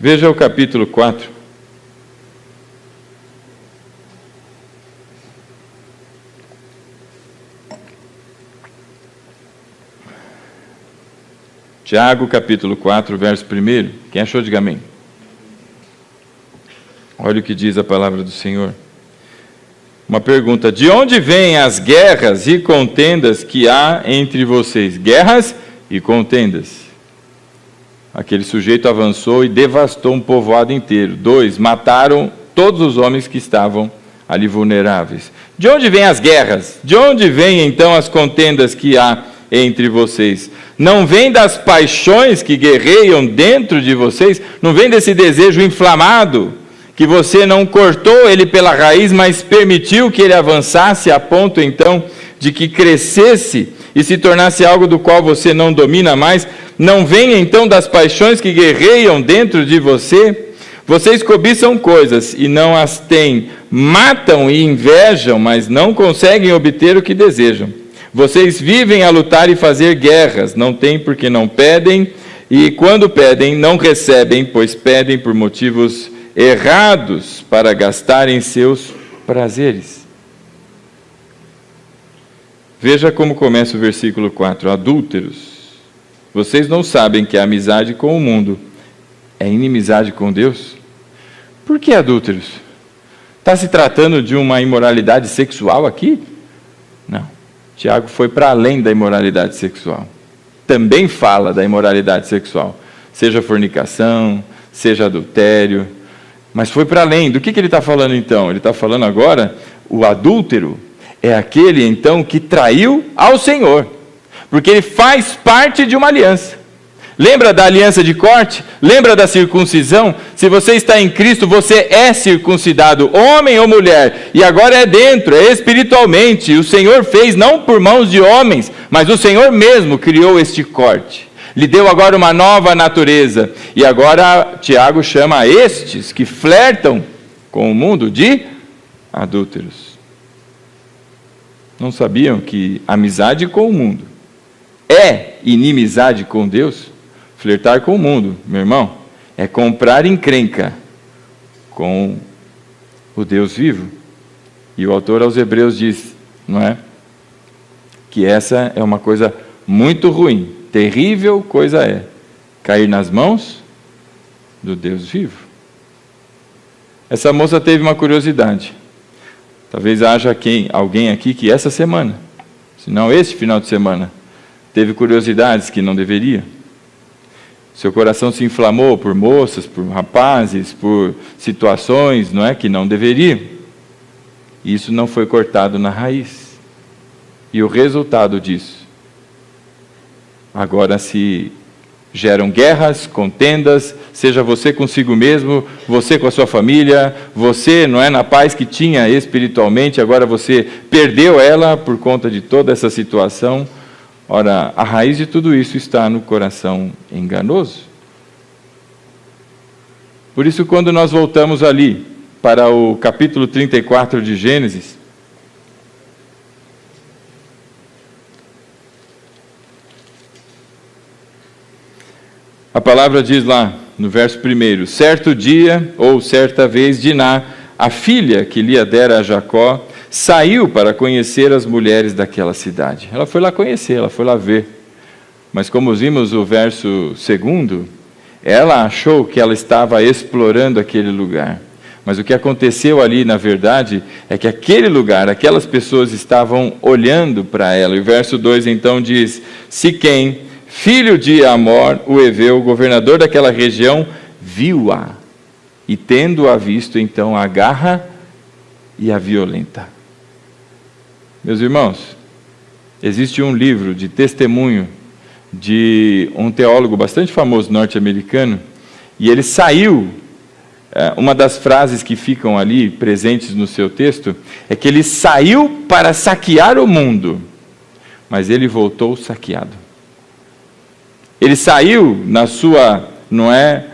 Veja o capítulo 4. Tiago, capítulo 4, verso 1. Quem achou, diga amém. Olha o que diz a palavra do Senhor. Uma pergunta: de onde vêm as guerras e contendas que há entre vocês? Guerras e contendas. Aquele sujeito avançou e devastou um povoado inteiro. 2, mataram todos os homens que estavam ali vulneráveis. De onde vêm as guerras? De onde vêm então as contendas que há entre vocês? Não vem das paixões que guerreiam dentro de vocês? Não vem desse desejo inflamado, que você não cortou ele pela raiz, mas permitiu que ele avançasse a ponto então de que crescesse e se tornasse algo do qual você não domina mais? Não vem então das paixões que guerreiam dentro de você? Vocês cobiçam coisas e não as têm, matam e invejam, mas não conseguem obter o que desejam. Vocês vivem a lutar e fazer guerras, não têm porque não pedem, e quando pedem, não recebem, pois pedem por motivos errados para gastarem seus prazeres. Veja como começa o versículo 4. Adúlteros, vocês não sabem que a amizade com o mundo é inimizade com Deus? Por que adúlteros? Está se tratando de uma imoralidade sexual aqui? Não. Tiago foi para além da imoralidade sexual. Também fala da imoralidade sexual. Seja fornicação, seja adultério. Mas foi para além. Do que ele está falando então? Ele está falando agora, o adúltero é aquele então que traiu ao Senhor. Porque ele faz parte de uma aliança. Lembra da aliança de corte? Lembra da circuncisão? Se você está em Cristo, você é circuncidado, homem ou mulher, e agora é dentro, é espiritualmente. O Senhor fez não por mãos de homens, mas o Senhor mesmo criou este corte. Lhe deu agora uma nova natureza. E agora Tiago chama estes que flertam com o mundo de adúlteros. Não sabiam que amizade com o mundo é inimizade com Deus? Flertar com o mundo, meu irmão, é comprar encrenca com o Deus vivo. E o autor aos Hebreus diz, não é? Que essa é uma coisa muito ruim, terrível coisa é, cair nas mãos do Deus vivo. Essa moça teve uma curiosidade. Talvez haja alguém aqui que essa semana, se não este final de semana, teve curiosidades que não deveria. Seu coração se inflamou por moças, por rapazes, por situações, não é, que não deveria. Isso não foi cortado na raiz. E o resultado disso, agora se geram guerras, contendas, seja você consigo mesmo, você com a sua família, você, não é, na paz que tinha espiritualmente, agora você perdeu ela por conta de toda essa situação. Ora, a raiz de tudo isso está no coração enganoso. Por isso, quando nós voltamos ali para o capítulo 34 de Gênesis, a palavra diz lá, no verso 1, certo dia, ou certa vez, Diná, a filha que Lia dera a Jacó, saiu para conhecer as mulheres daquela cidade. Ela foi lá conhecer, ela foi lá ver. Mas como vimos o verso 2, ela achou que ela estava explorando aquele lugar. Mas o que aconteceu ali, na verdade, é que aquele lugar, aquelas pessoas estavam olhando para ela. E o verso 2 então diz, Siquém, filho de Amor, o Eveu, governador daquela região, viu-a. E tendo-a visto, então, a agarra e a violenta. Meus irmãos, existe um livro de testemunho de um teólogo bastante famoso norte-americano, e ele saiu, uma das frases que ficam ali presentes no seu texto, é que ele saiu para saquear o mundo, mas ele voltou saqueado. Ele saiu na sua, não é,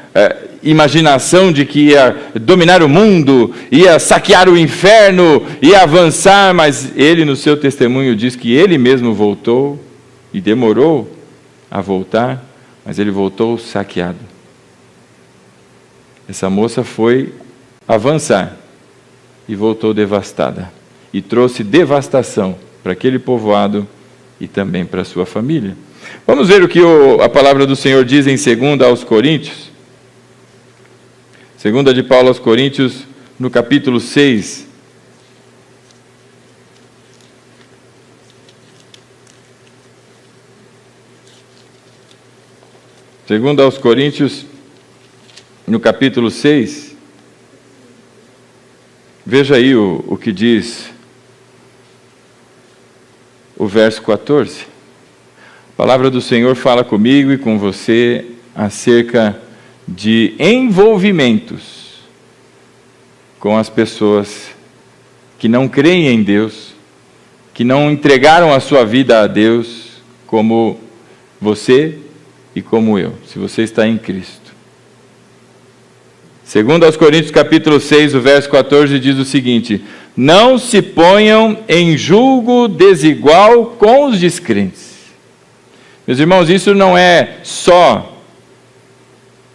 imaginação de que ia dominar o mundo, ia saquear o inferno, ia avançar, mas ele no seu testemunho diz que ele mesmo voltou, e demorou a voltar, mas ele voltou saqueado. Essa moça foi avançar, e voltou devastada, e trouxe devastação para aquele povoado, e também para a sua família. Vamos ver o que a palavra do Senhor diz em 2 aos Coríntios, 2 de Paulo aos Coríntios, no capítulo 6. Segundo aos Coríntios, no capítulo 6, veja aí o que diz o verso 14. A palavra do Senhor fala comigo e com você acerca de envolvimentos com as pessoas que não creem em Deus, que não entregaram a sua vida a Deus, como você e como eu, se você está em Cristo. Segundo aos Coríntios capítulo 6, o verso 14 diz o seguinte: não se ponham em julgo desigual com os descrentes. Meus irmãos, isso não é só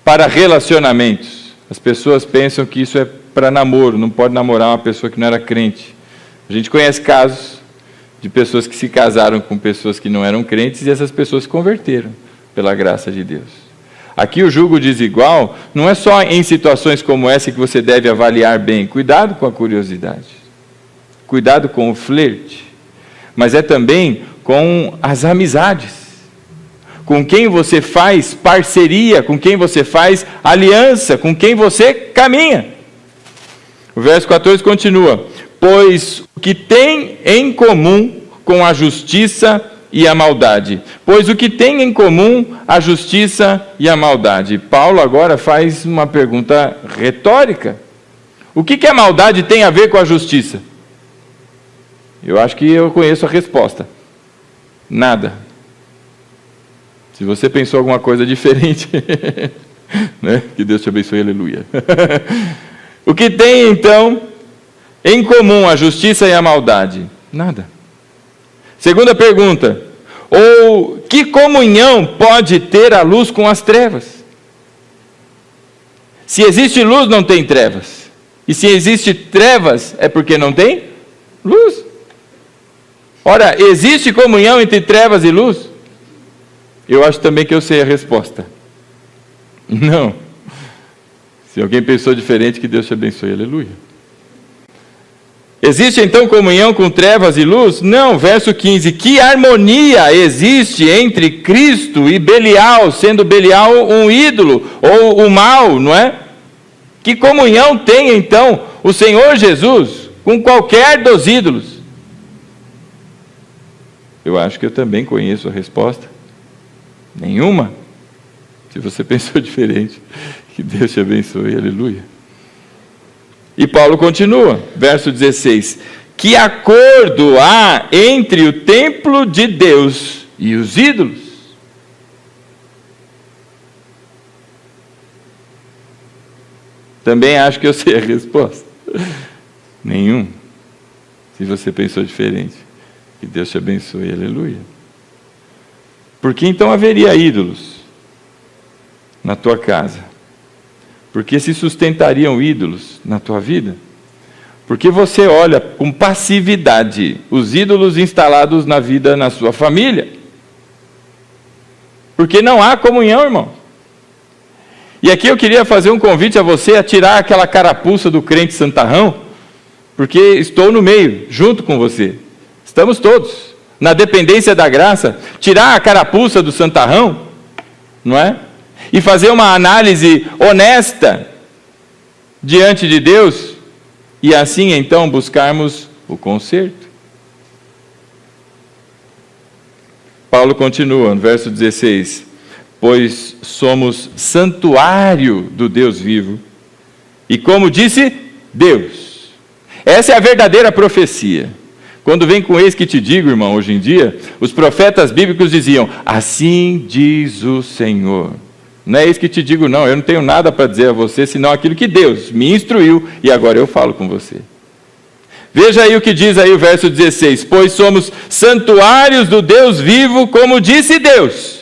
para relacionamentos. As pessoas pensam que isso é para namoro, não pode namorar uma pessoa que não era crente. A gente conhece casos de pessoas que se casaram com pessoas que não eram crentes e essas pessoas se converteram pela graça de Deus. Aqui o julgo desigual não é só em situações como essa que você deve avaliar bem. Cuidado com a curiosidade, cuidado com o flerte, mas é também com as amizades, com quem você faz parceria, com quem você faz aliança, com quem você caminha. O verso 14 continua: pois o que tem em comum com a justiça e a maldade. Pois o que tem em comum a justiça e a maldade? Paulo agora faz uma pergunta retórica. O que a maldade tem a ver com a justiça? Eu acho que eu conheço a resposta. Nada. Se você pensou alguma coisa diferente, né? Que Deus te abençoe, aleluia. O que tem então em comum a justiça e a maldade? Nada. Segunda pergunta: ou que comunhão pode ter a luz com as trevas? Se existe luz, não tem trevas. E se existe trevas, é porque não tem luz. Ora, existe comunhão entre trevas e luz? Eu acho também que eu sei a resposta. Não. Se alguém pensou diferente, que Deus te abençoe, aleluia. Existe então comunhão com trevas e luz? Não, verso 15, que harmonia existe entre Cristo e Belial, sendo Belial um ídolo, ou o mal, não é? Que comunhão tem então o Senhor Jesus com qualquer dos ídolos? Eu acho que eu também conheço a resposta. Nenhuma. Se você pensou diferente, que Deus te abençoe, aleluia. E Paulo continua, verso 16: que acordo há entre o templo de Deus e os ídolos? Também acho que eu sei a resposta. Nenhum. Se você pensou diferente, que Deus te abençoe, aleluia. Por que então haveria ídolos na tua casa? Por que se sustentariam ídolos na tua vida? Porque você olha com passividade os ídolos instalados na vida, na sua família. Porque não há comunhão, irmão. E aqui eu queria fazer um convite a você a tirar aquela carapuça do crente santarrão, porque estou no meio, junto com você. Estamos todos na dependência da graça. Tirar a carapuça do santarrão, não é? E fazer uma análise honesta diante de Deus, e assim então buscarmos o conserto. Paulo continua no verso 16: pois somos santuário do Deus vivo, e como disse Deus. Essa é a verdadeira profecia. Quando vem com eis que te digo, irmão, hoje em dia, os profetas bíblicos diziam: assim diz o Senhor. Não é isso que te digo, não. Eu não tenho nada para dizer a você, senão aquilo que Deus me instruiu, e agora eu falo com você. Veja aí o que diz aí o verso 16: pois somos santuários do Deus vivo, como disse Deus.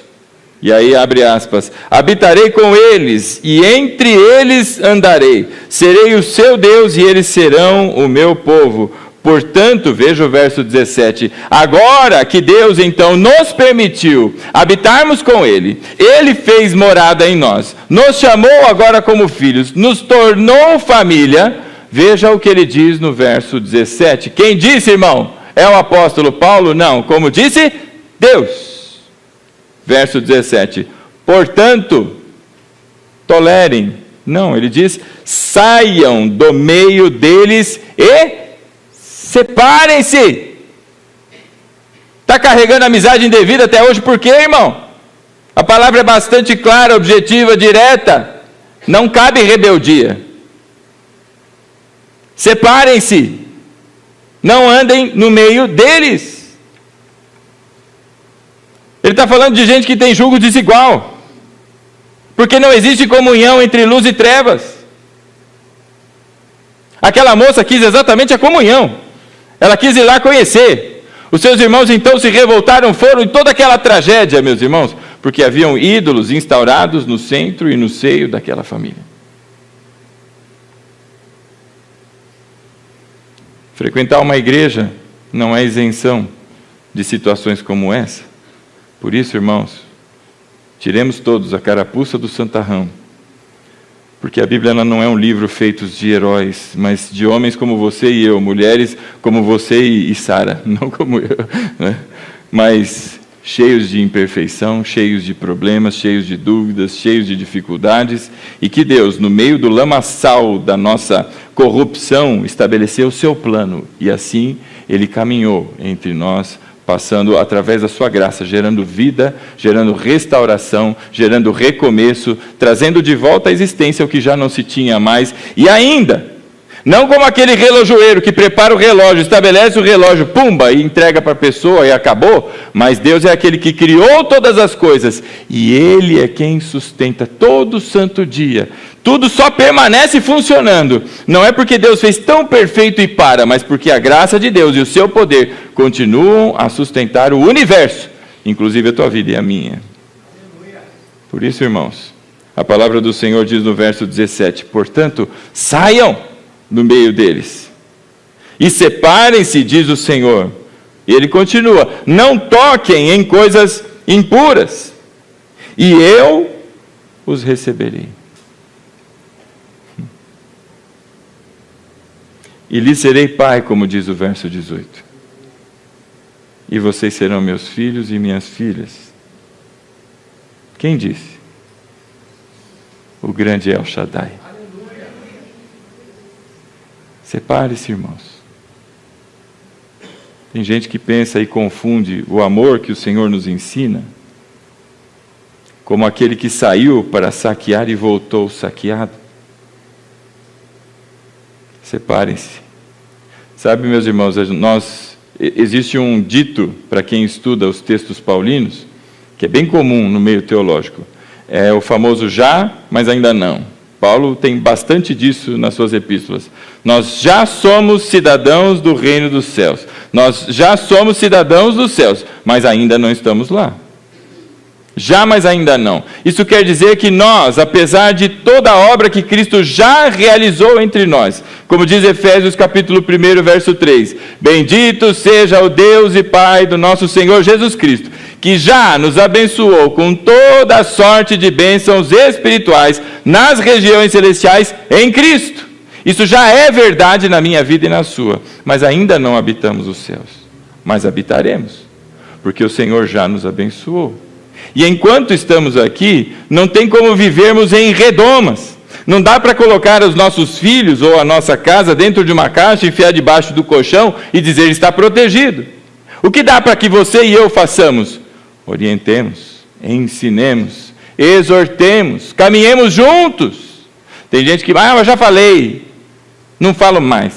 E aí abre aspas: habitarei com eles, e entre eles andarei. Serei o seu Deus, e eles serão o meu povo. Portanto, veja o verso 17, agora que Deus então nos permitiu habitarmos com Ele, Ele fez morada em nós, nos chamou agora como filhos, nos tornou família. Veja o que ele diz no verso 17, quem disse, irmão? É o apóstolo Paulo? Não, como disse Deus. Verso 17, portanto, tolerem, não, ele diz, saiam do meio deles e separem-se. Está carregando amizade indevida até hoje, por quê, irmão? A palavra é bastante clara, objetiva, direta. Não cabe rebeldia. Separem-se. Não andem no meio deles. Ele está falando de gente que tem julgo desigual. Porque não existe comunhão entre luz e trevas. Aquela moça quis exatamente a comunhão. Ela quis ir lá conhecer. Os seus irmãos então se revoltaram, foram em toda aquela tragédia, meus irmãos, porque haviam ídolos instaurados no centro e no seio daquela família. Frequentar uma igreja não é isenção de situações como essa. Por isso, irmãos, tiremos todos a carapuça do santarrão, porque a Bíblia não é um livro feito de heróis, mas de homens como você e eu, mulheres como você e Sara, não como eu, né? Mas cheios de imperfeição, cheios de problemas, cheios de dúvidas, cheios de dificuldades, e que Deus, no meio do lamaçal da nossa corrupção, estabeleceu o seu plano, e assim Ele caminhou entre nós, passando através da sua graça, gerando vida, gerando restauração, gerando recomeço, trazendo de volta à existência o que já não se tinha mais, e ainda, não como aquele relojoeiro que prepara o relógio, estabelece o relógio, pumba, e entrega para a pessoa e acabou, mas Deus é aquele que criou todas as coisas, e Ele é quem sustenta todo santo dia. Tudo só permanece funcionando, não é porque Deus fez tão perfeito e para, mas porque a graça de Deus e o seu poder continuam a sustentar o universo, inclusive a tua vida e a minha. Por isso, irmãos, a palavra do Senhor diz no verso 17, portanto, saiam no meio deles, e separem-se, diz o Senhor. E ele continua, não toquem em coisas impuras, e eu os receberei. E lhes serei pai, como diz o verso 18. E vocês serão meus filhos e minhas filhas. Quem disse? O grande El Shaddai. Separe-se, irmãos. Tem gente que pensa e confunde o amor que o Senhor nos ensina como aquele que saiu para saquear e voltou saqueado. Separem-se. Sabe, meus irmãos, existe um dito para quem estuda os textos paulinos, que é bem comum no meio teológico. É o famoso já, mas ainda não. Paulo tem bastante disso nas suas epístolas. Nós já somos cidadãos do reino dos céus. Nós já somos cidadãos dos céus, mas ainda não estamos lá. Já, mas ainda não. Isso quer dizer que nós, apesar de toda a obra que Cristo já realizou entre nós, como diz Efésios capítulo 1, verso 3, bendito seja o Deus e Pai do nosso Senhor Jesus Cristo, que já nos abençoou com toda a sorte de bênçãos espirituais nas regiões celestiais em Cristo. Isso já é verdade na minha vida e na sua, mas ainda não habitamos os céus, mas habitaremos, porque o Senhor já nos abençoou. E enquanto estamos aqui, não tem como vivermos em redomas. Não dá para colocar os nossos filhos ou a nossa casa dentro de uma caixa, enfiar debaixo do colchão e dizer está protegido. O que dá para que você e eu façamos? Orientemos, ensinemos, exortemos, caminhemos juntos. Tem gente que, eu já falei, não falo mais.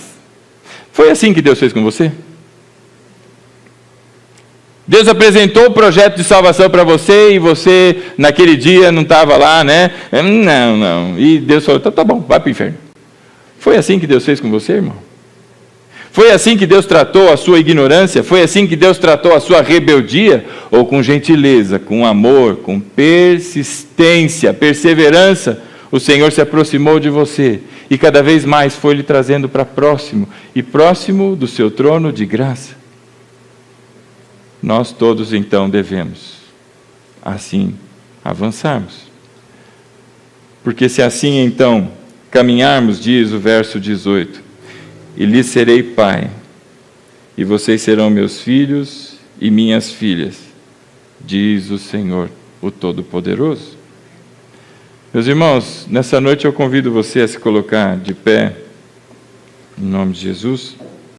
Foi assim que Deus fez com você? Deus apresentou o projeto de salvação para você e você, naquele dia, não estava lá, né? Não. E Deus falou, tá bom, vai para o inferno. Foi assim que Deus fez com você, irmão? Foi assim que Deus tratou a sua ignorância? Foi assim que Deus tratou a sua rebeldia? Ou com gentileza, com amor, com persistência, perseverança, o Senhor se aproximou de você e cada vez mais foi lhe trazendo para próximo e próximo do seu trono de graça? Nós todos, então, devemos, assim, avançarmos. Porque se assim, então, caminharmos, diz o verso 18, e lhes serei pai, e vocês serão meus filhos e minhas filhas, diz o Senhor, o Todo-Poderoso. Meus irmãos, nessa noite eu convido você a se colocar de pé, em nome de Jesus.